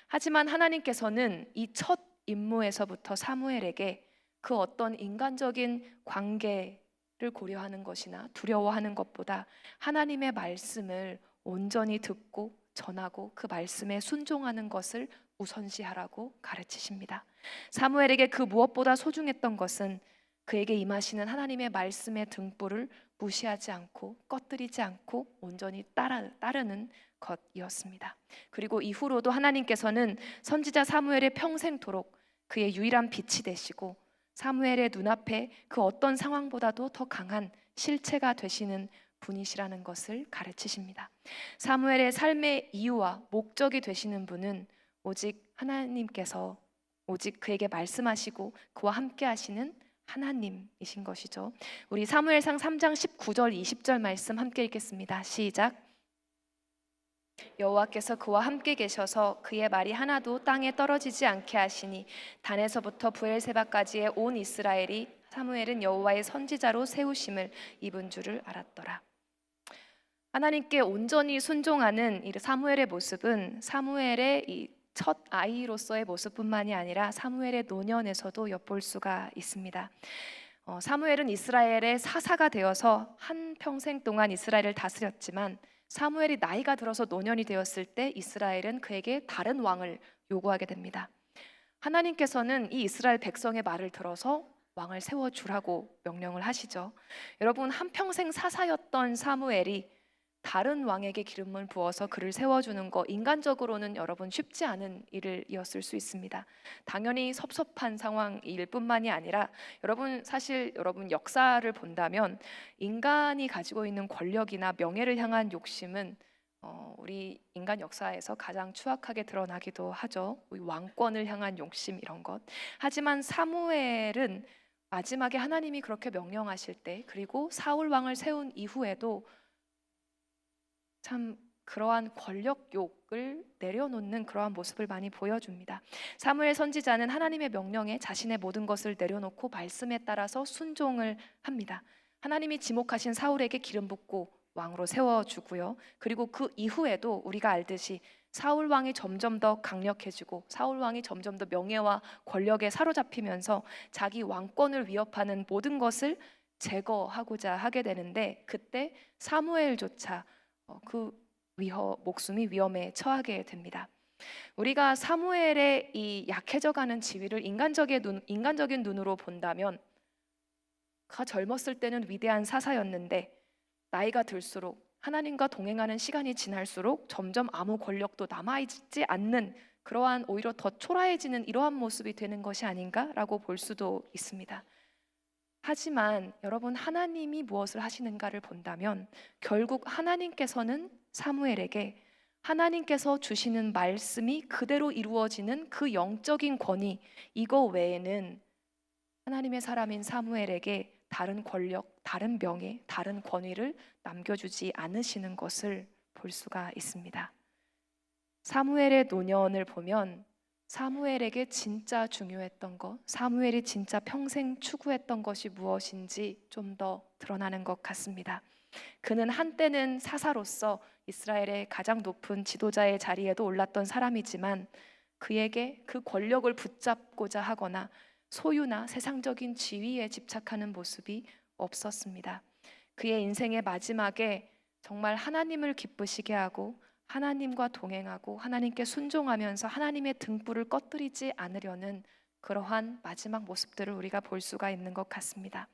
하지만 하나님께서는 이 첫 임무에서부터 사무엘에게 그 어떤 인간적인 관계를 고려하는 것이나 두려워하는 것보다 하나님의 말씀을 온전히 듣고 전하고 그 말씀에 순종하는 것을 우선시하라고 가르치십니다. 사무엘에게 그 무엇보다 소중했던 것은 그에게 임하시는 하나님의 말씀의 등불을 무시하지 않고 꺼뜨리지 않고 온전히 따르는 것이었습니다. 그리고 이후로도 하나님께서는 선지자 사무엘의 평생토록 그의 유일한 빛이 되시고 사무엘의 눈앞에 그 어떤 상황보다도 더 강한 실체가 되시는 분이시라는 것을 가르치십니다. 사무엘의 삶의 이유와 목적이 되시는 분은 오직 하나님께서, 오직 그에게 말씀하시고 그와 함께 하시는 하나님이신 것이죠. 우리 사무엘상 3장 19절 20절 말씀 함께 읽겠습니다. 시작. 여호와께서 그와 함께 계셔서 그의 말이 하나도 땅에 떨어지지 않게 하시니 단에서부터 브엘세바까지의 온 이스라엘이 사무엘은 여호와의 선지자로 세우심을 입은 줄을 알았더라. 하나님께 온전히 순종하는 이 사무엘의 모습은 사무엘의 이 첫 아이로서의 모습뿐만이 아니라 사무엘의 노년에서도 엿볼 수가 있습니다. 사무엘은 이스라엘의 사사가 되어서 한 평생 동안 이스라엘을 다스렸지만 사무엘이 나이가 들어서 노년이 되었을 때 이스라엘은 그에게 다른 왕을 요구하게 됩니다. 하나님께서는 이 이스라엘 백성의 말을 들어서 왕을 세워주라고 명령을 하시죠. 여러분, 한평생 사사였던 사무엘이 다른 왕에게 기름을 부어서 그를 세워주는 거, 인간적으로는 여러분 쉽지 않은 일이었을 수 있습니다. 당연히 섭섭한 상황일 뿐만이 아니라 여러분, 사실 여러분 역사를 본다면 인간이 가지고 있는 권력이나 명예를 향한 욕심은 우리 인간 역사에서 가장 추악하게 드러나기도 하죠. 우리 왕권을 향한 욕심, 이런 것. 하지만 사무엘은 마지막에 하나님이 그렇게 명령하실 때, 그리고 사울 왕을 세운 이후에도 참 그러한 권력욕을 내려놓는 그러한 모습을 많이 보여줍니다. 사무엘 선지자는 하나님의 명령에 자신의 모든 것을 내려놓고 말씀에 따라서 순종을 합니다. 하나님이 지목하신 사울에게 기름 붓고 왕으로 세워주고요. 그리고 그 이후에도 우리가 알듯이 사울 왕이 점점 더 강력해지고 사울 왕이 점점 더 명예와 권력에 사로잡히면서 자기 왕권을 위협하는 모든 것을 제거하고자 하게 되는데, 그때 사무엘조차 그 목숨이 위험에 처하게 됩니다. 우리가 사무엘의 이 약해져가는 지위를 인간적인 눈으로 본다면, 그가 젊었을 때는 위대한 사사였는데 나이가 들수록, 하나님과 동행하는 시간이 지날수록 점점 아무 권력도 남아있지 않는, 그러한 오히려 더 초라해지는 이러한 모습이 되는 것이 아닌가라고 볼 수도 있습니다. 하지만 여러분, 하나님이 무엇을 하시는가를 본다면 결국 하나님께서는 사무엘에게 하나님께서 주시는 말씀이 그대로 이루어지는 그 영적인 권위, 이거 외에는 하나님의 사람인 사무엘에게 다른 권력, 다른 명예, 다른 권위를 남겨주지 않으시는 것을 볼 수가 있습니다. 사무엘의 노년을 보면 사무엘에게 진짜 중요했던 것, 사무엘이 진짜 평생 추구했던 것이 무엇인지 좀 더 드러나는 것 같습니다. 그는 한때는 사사로서 이스라엘의 가장 높은 지도자의 자리에도 올랐던 사람이지만 그에게 그 권력을 붙잡고자 하거나 소유나 세상적인 지위에 집착하는 모습이 없었습니다. 그의 인생의 마지막에 정말 하나님을 기쁘시게 하고 하나님과 동행하고 하나님께 순종하면서 하나님의 등불을 꺼뜨리지 않으려는 그러한 마지막 모습들을 우리가 볼 수가 있는 것 같습니다.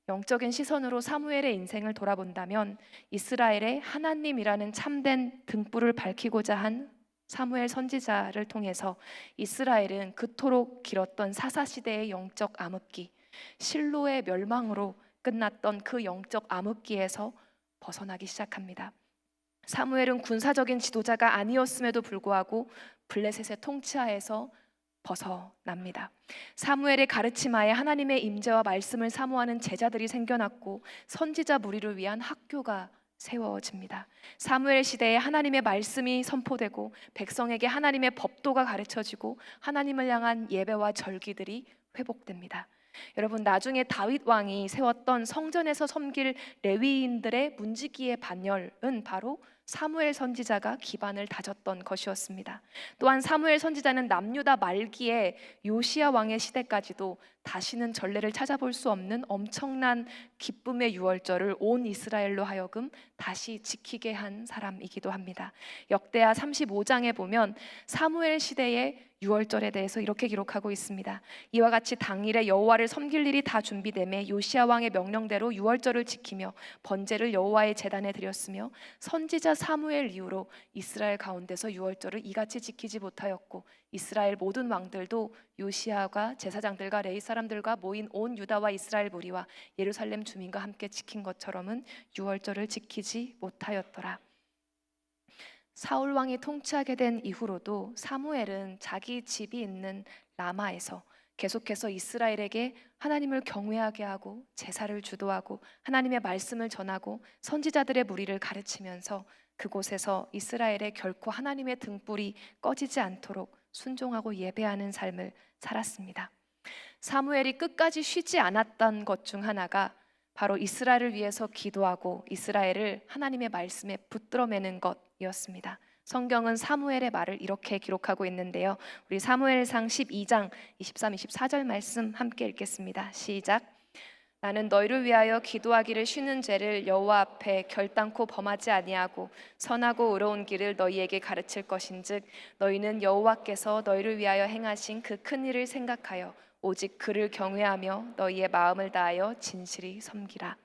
영적인 시선으로 사무엘의 인생을 돌아본다면 이스라엘의 하나님이라는 참된 등불을 밝히고자 한 사무엘 선지자를 통해서 이스라엘은 그토록 길었던 사사시대의 영적 암흑기, 실로의 멸망으로 끝났던 그 영적 암흑기에서 벗어나기 시작합니다. 사무엘은 군사적인 지도자가 아니었음에도 불구하고 블레셋의 통치하에서 벗어납니다. 사무엘의 가르침하에 하나님의 임재와 말씀을 사모하는 제자들이 생겨났고 선지자 무리를 위한 학교가 세워집니다. 사무엘 시대에 하나님의 말씀이 선포되고 백성에게 하나님의 법도가 가르쳐지고 하나님을 향한 예배와 절기들이 회복됩니다. 여러분, 나중에 다윗 왕이 세웠던 성전에서 섬길 레위인들의 문지기의 반열은 바로 사무엘 선지자가 기반을 다졌던 것이었습니다. 또한 사무엘 선지자는 남유다 말기에 요시야 왕의 시대까지도 다시는 전례를 찾아볼 수 없는 엄청난 기쁨의 유월절을 온 이스라엘로 하여금 다시 지키게 한 사람이기도 합니다. 역대하 35장에 보면 사무엘 시대의 유월절에 대해서 이렇게 기록하고 있습니다. 이와 같이 당일에 여호와를 섬길 일이 다 준비되매 요시야 왕의 명령대로 유월절을 지키며 번제를 여호와의 제단에 드렸으며 선지자 사무엘 이후로 이스라엘 가운데서 유월절을 이같이 지키지 못하였고 이스라엘 모든 왕들도 요시야가 제사장들과 레위 사람들과 모인 온 유다와 이스라엘 무리와 예루살렘 주민과 함께 지킨 것처럼은 유월절을 지키지 못하였더라. 사울 왕이 통치하게 된 이후로도 사무엘은 자기 집이 있는 라마에서 계속해서 이스라엘에게 하나님을 경외하게 하고 제사를 주도하고 하나님의 말씀을 전하고 선지자들의 무리를 가르치면서 그곳에서 이스라엘의 결코 하나님의 등불이 꺼지지 않도록 순종하고 예배하는 삶을 살았습니다. 사무엘이 끝까지 쉬지 않았던 것 중 하나가 바로 이스라엘을 위해서 기도하고 이스라엘을 하나님의 말씀에 붙들어매는 것이었습니다. 성경은 사무엘의 말을 이렇게 기록하고 있는데요. 우리 사무엘상 12장 23, 24절 말씀 함께 읽겠습니다. 시작. 나는 너희를 위하여 기도하기를 쉬는 죄를 여호와 앞에 결단코 범하지 아니하고 선하고 의로운 길을 너희에게 가르칠 것인즉 너희는 여호와께서 너희를 위하여 행하신 그 큰 일을 생각하여 오직 그를 경외하며 너희의 마음을 다하여 진실히 섬기라.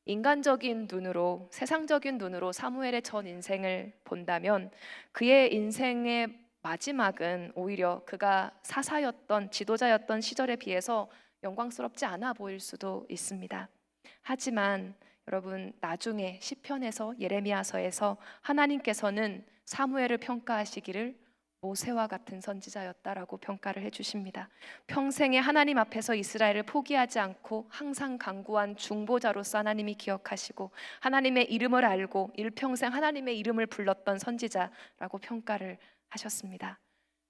인간적인 눈으로, 세상적인 눈으로 사무엘의 전 인생을 본다면 그의 인생의 마지막은 오히려 그가 사사였던 지도자였던 시절에 비해서 영광스럽지 않아 보일 수도 있습니다. 하지만 여러분, 나중에 시편에서 예레미야서에서 하나님께서는 사무엘을 평가하시기를 모세와 같은 선지자였다라고 평가를 해주십니다. 평생에 하나님 앞에서 이스라엘을 포기하지 않고 항상 강구한 중보자로서 하나님이 기억하시고 하나님의 이름을 알고 일평생 하나님의 이름을 불렀던 선지자라고 평가를 하셨습니다.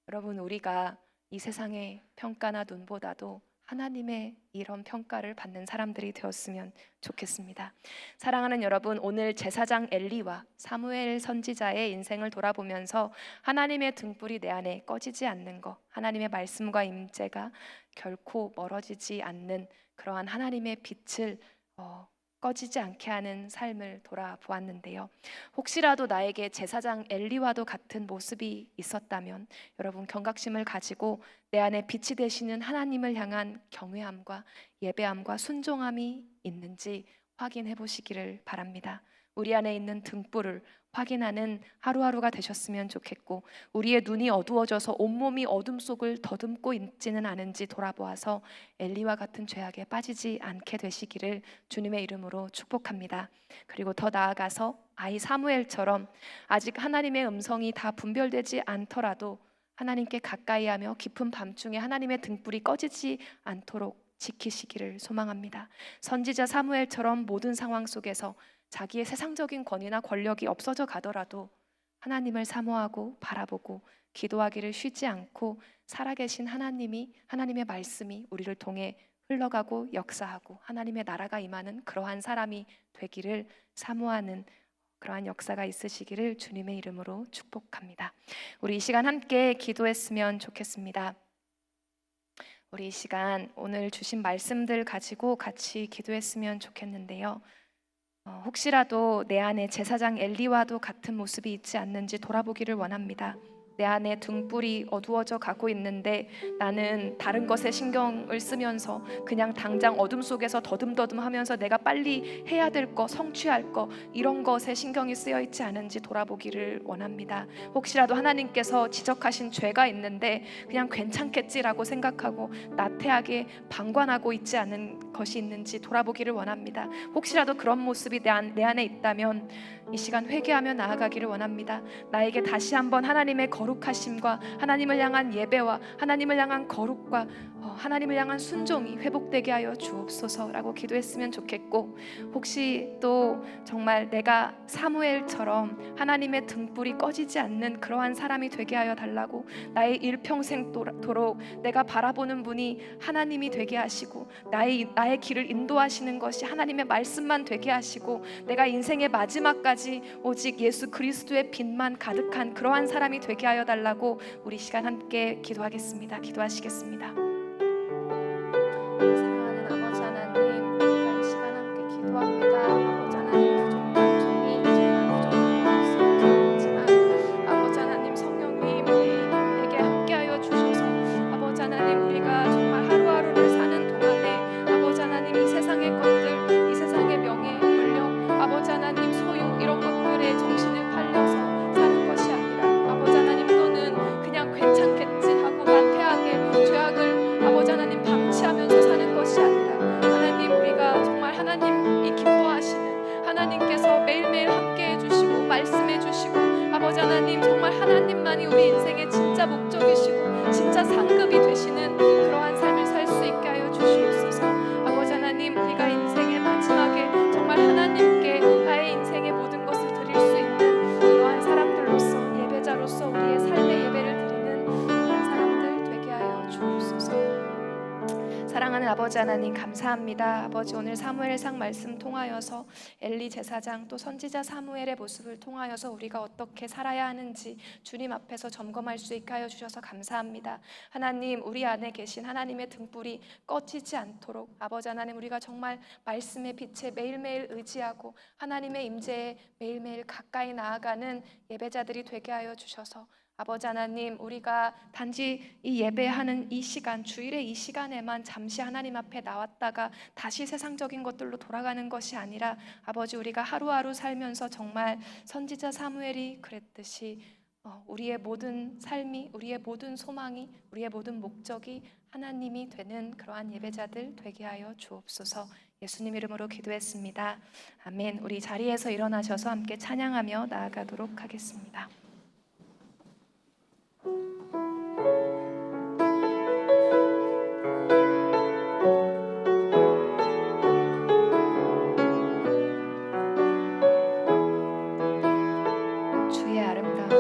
여러분, 우리가 이 세상의 평가나 눈보다도 하나님의 이런 평가를 받는 사람들이 되었으면 좋겠습니다. 사랑하는 여러분, 오늘 제사장 엘리와 사무엘 선지자의 인생을 돌아보면서 하나님의 등불이 내 안에 꺼지지 않는 것, 하나님의 말씀과 임재가 결코 멀어지지 않는 그러한 하나님의 빛을 꺼지지 않게 하는 삶을 돌아보았는데요. 혹시라도 나에게 제사장 엘리와도 같은 모습이 있었다면 여러분, 경각심을 가지고 내 안에 빛이 되시는 하나님을 향한 경외함과 예배함과 순종함이 있는지 확인해 보시기를 바랍니다. 우리 안에 있는 등불을 확인하는 하루하루가 되셨으면 좋겠고, 우리의 눈이 어두워져서 온몸이 어둠 속을 더듬고 있지는 않은지 돌아보아서 엘리와 같은 죄악에 빠지지 않게 되시기를 주님의 이름으로 축복합니다. 그리고 더 나아가서 아이 사무엘처럼 아직 하나님의 음성이 다 분별되지 않더라도 하나님께 가까이 하며 깊은 밤중에 하나님의 등불이 꺼지지 않도록 지키시기를 소망합니다. 선지자 사무엘처럼 모든 상황 속에서 자기의 세상적인 권위나 권력이 없어져 가더라도 하나님을 사모하고 바라보고 기도하기를 쉬지 않고 살아계신 하나님이, 하나님의 말씀이 우리를 통해 흘러가고 역사하고 하나님의 나라가 임하는 그러한 사람이 되기를 사모하는 그러한 역사가 있으시기를 주님의 이름으로 축복합니다. 우리 이 시간 함께 기도했으면 좋겠습니다. 우리 이 시간 오늘 주신 말씀들 가지고 같이 기도했으면 좋겠는데요. 혹시라도 내 안에 제사장 엘리와도 같은 모습이 있지 않는지 돌아보기를 원합니다. 내 안에 등불이 어두워져 가고 있는데 나는 다른 것에 신경을 쓰면서 그냥 당장 어둠 속에서 더듬더듬하면서 내가 빨리 해야 될 거, 성취할 거 이런 것에 신경이 쓰여 있지 않은지 돌아보기를 원합니다. 혹시라도 하나님께서 지적하신 죄가 있는데 그냥 괜찮겠지라고 생각하고 나태하게 방관하고 있지 않은 것이 있는지 돌아보기를 원합니다. 혹시라도 그런 모습이 내 안에 있다면 이 시간 회개하며 나아가기를 원합니다. 나에게 다시 한번 하나님의 거룩하심과 하나님을 향한 예배와 하나님을 향한 거룩과 하나님을 향한 순종이 회복되게 하여 주옵소서라고 기도했으면 좋겠고, 혹시 또 정말 내가 사무엘처럼 하나님의 등불이 꺼지지 않는 그러한 사람이 되게 하여 달라고, 나의 일평생도록 내가 바라보는 분이 하나님이 되게 하시고 나의 길을 인도하시는 것이 하나님의 말씀만 되게 하시고 내가 인생의 마지막까지 오직 예수 그리스도의 빛만 가득한 그러한 사람이 되게 하여 달라고 우리 시간 함께 기도하겠습니다. 기도하시겠습니다. 사랑하는 아버지 하나님, 우리가 이 시간 함께 기도합니다. 아버지 하나님, 부족한 종이 정말 부족하게 말씀드리지만 아버지 하나님, 성령님 우리에게 함께하여 주셔서 아버지 하나님, 우리가 정말 하루하루를 사는 동안에 아버지 하나님, 이 세상의 것들, 이 세상의 명예, 권력, 아버지 하나님, 소유 이런 것들에 정신을 팔려서 사는 것이 아니라 아버지 하나님, 또는 그냥 괜찮겠지 하고 나태하게 죄악을 아버지 하나님 방치하면서 사는 것이 아니라 하나님, 우리가 정말 하나님이 기뻐하시는 하나님께서 매일매일 함께해 주시고 말씀해 주시고 아버지 하나님, 정말 하나님만이 우리 인생의 진짜 목적이시고 진짜 상급이 되시는 그러한 삶을 살 수 있게 하여 주시옵소서. 아버지 하나님, 우리가 인생의 마지막에 정말 하나님께 나의 인생의 모든 것을 드릴 수 있는 그러한 사람들로서, 예배자로서 우리의 삶의 예배를 드리는 그러한 사람들 되게 하여 주옵소서. 사랑하는 아버지 하나님, 감사합니다. 아버지, 오늘 사무엘상 말씀 통하여서 엘리 제사장 또 선지자 사무엘의 모습을 통하여서 우리가 어떻게 살아야 하는지 주님 앞에서 점검할 수 있게 하여 주셔서 감사합니다. 하나님, 우리 안에 계신 하나님의 등불이 꺼지지 않도록 아버지 하나님, 우리가 정말 말씀의 빛에 매일매일 의지하고 하나님의 임재에 매일매일 가까이 나아가는 예배자들이 되게 하여 주셔서 아버지 하나님, 우리가 단지 이 예배하는 이 시간, 주일의 이 시간에만 잠시 하나님 앞에 나왔다가 다시 세상적인 것들로 돌아가는 것이 아니라 아버지, 우리가 하루하루 살면서 정말 선지자 사무엘이 그랬듯이 우리의 모든 삶이, 우리의 모든 소망이, 우리의 모든 목적이 하나님이 되는 그러한 예배자들 되게 하여 주옵소서. 예수님 이름으로 기도했습니다. 아멘. 우리 자리에서 일어나셔서 함께 찬양하며 나아가도록 하겠습니다. 주의 아름다움이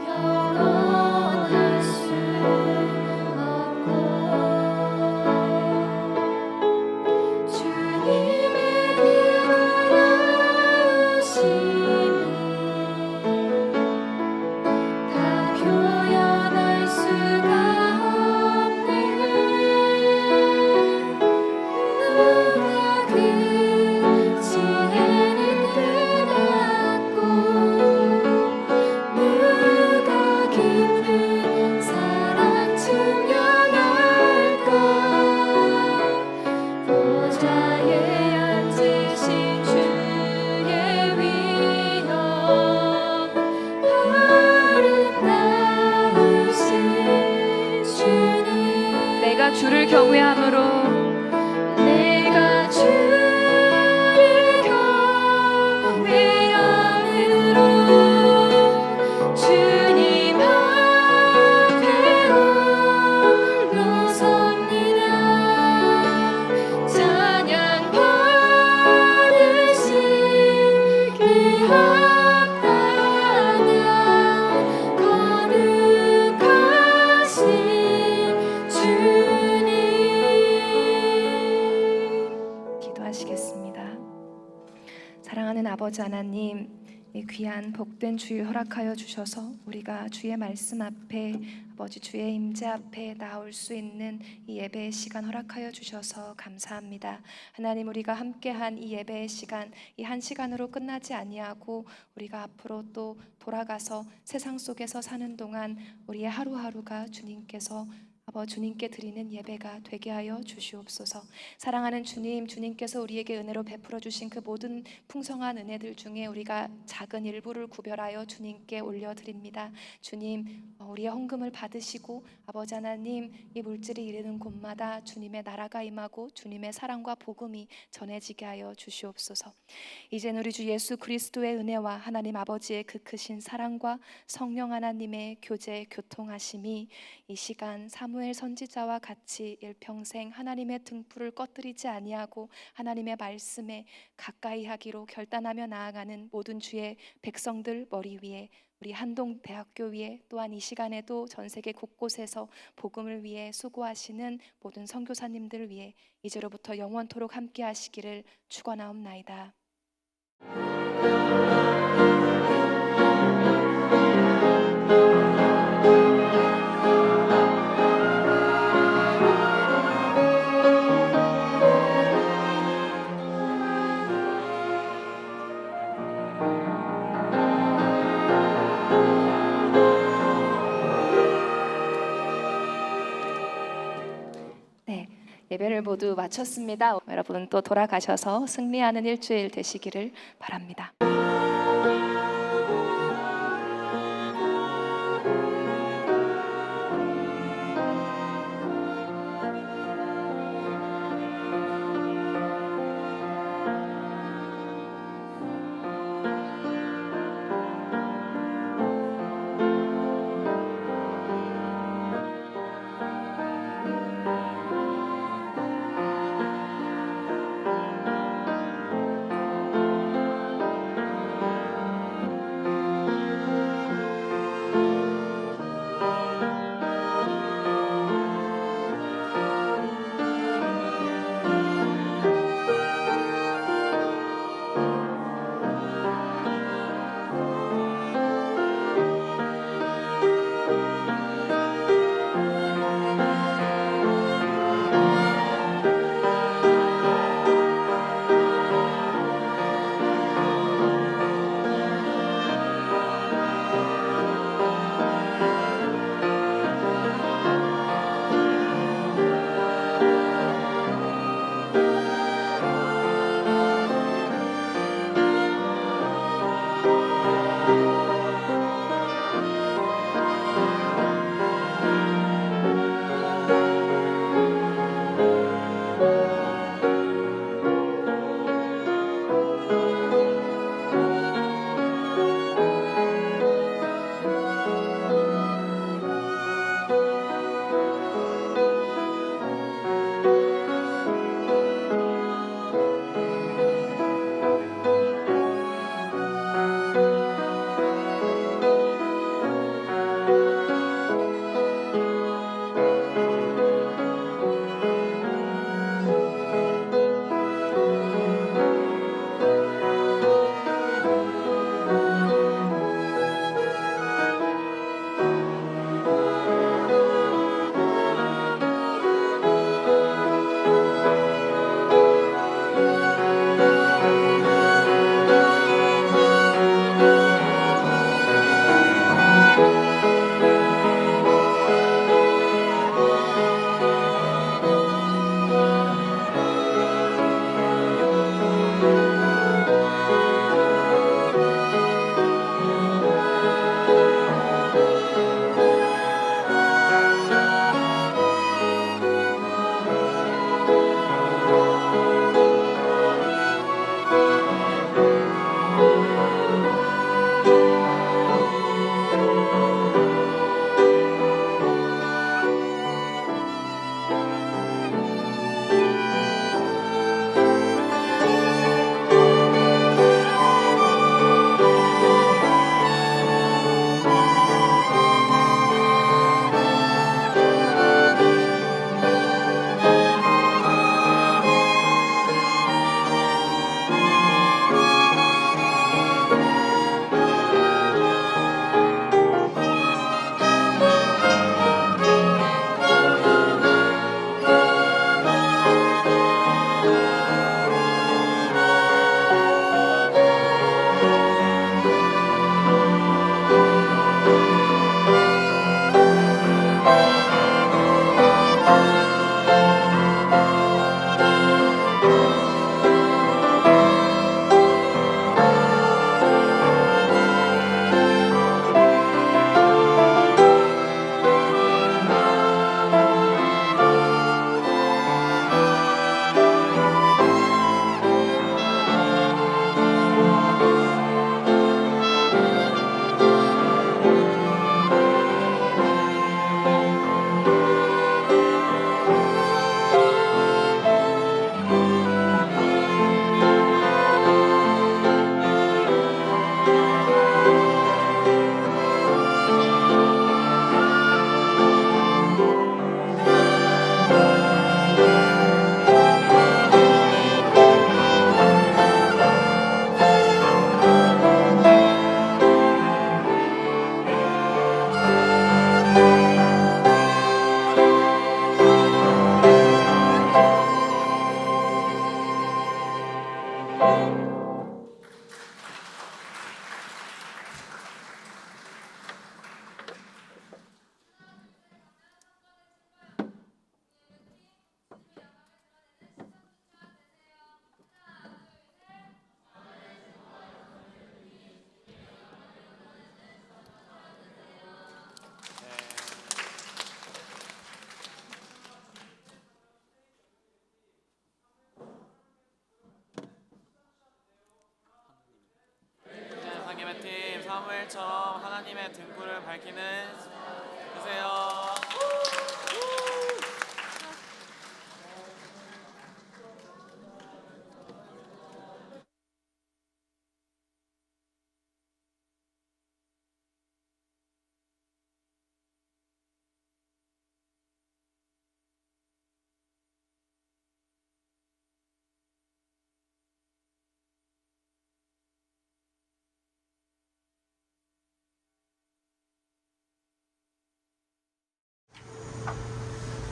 영원할 수 없고 주님의 그라우심이 다 표현할 수가 누가 그 지혜를 깨닫고 누가 깊은 사랑 증명할까. 보좌에 앉으신 주의 위엄 아름다우신 주님. 내가 주를 경외함으로 내가 주를 경외함으로 주님 앞에 홀로 섭니다. 찬양 받으시기 합당한 거룩하신 주님. 기도하시겠습니다. 사랑하는 아버지 하나님, 이 귀한 복된 주일 허락하여 주셔서 우리가 주의 말씀 앞에 아버지 주의 임재 앞에 나올 수 있는 이 예배의 시간 허락하여 주셔서 감사합니다. 하나님, 우리가 함께한 이 예배의 시간, 이 한 시간으로 끝나지 아니하고 우리가 앞으로 또 돌아가서 세상 속에서 사는 동안 우리의 하루하루가 주님께 드리는 예배가 되게 하여 주시옵소서. 사랑하는 주님, 주님께서 우리에게 은혜로 베풀어 주신 그 모든 풍성한 은혜들 중에 우리가 작은 일부를 구별하여 주님께 올려드립니다. 주님, 우리의 헌금을 받으시고 아버지 하나님, 이 물질이 이르는 곳마다 주님의 나라가 임하고 주님의 사랑과 복음이 전해지게 하여 주시옵소서. 이젠 우리 주 예수 그리스도의 은혜와 하나님 아버지의 그 크신 사랑과 성령 하나님의 교제 교통하심이 이 시간 사무엘 선지자와 같이 일평생 하나님의 등불을 꺼뜨리지 아니하고 하나님의 말씀에 가까이 하기로 결단하며 나아가는 모든 주의 백성들 머리 위에, 우리 한동대학교 위에, 또한 이 시간에도 전 세계 곳곳에서 복음을 위해 수고하시는 모든 선교사님들 위해 이제로부터 영원토록 함께 하시기를 축원하옵나이다. 네, 예배를 모두 마쳤습니다. 여러분 또 돌아가셔서 승리하는 일주일 되시기를 바랍니다. 사무엘처럼 하나님의 등불을 밝히는 되세요.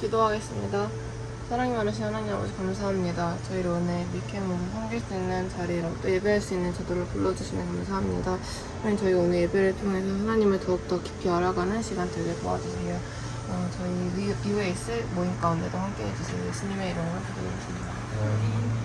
기도하겠습니다. 사랑이 많으신 하나님 아버지 감사합니다. 저희를 오늘 미케 몸 섬길 수 있는 자리로 또 예배할 수 있는 자들을 불러주시면 감사합니다. 하나님 저희가 오늘 예배를 통해서 하나님을 더욱더 깊이 알아가는 시간 되게 도와주세요. 저희 이후에 있을 모임 가운데도 함께 해주세요. 예수님의 이름으로 기도드리겠습니다.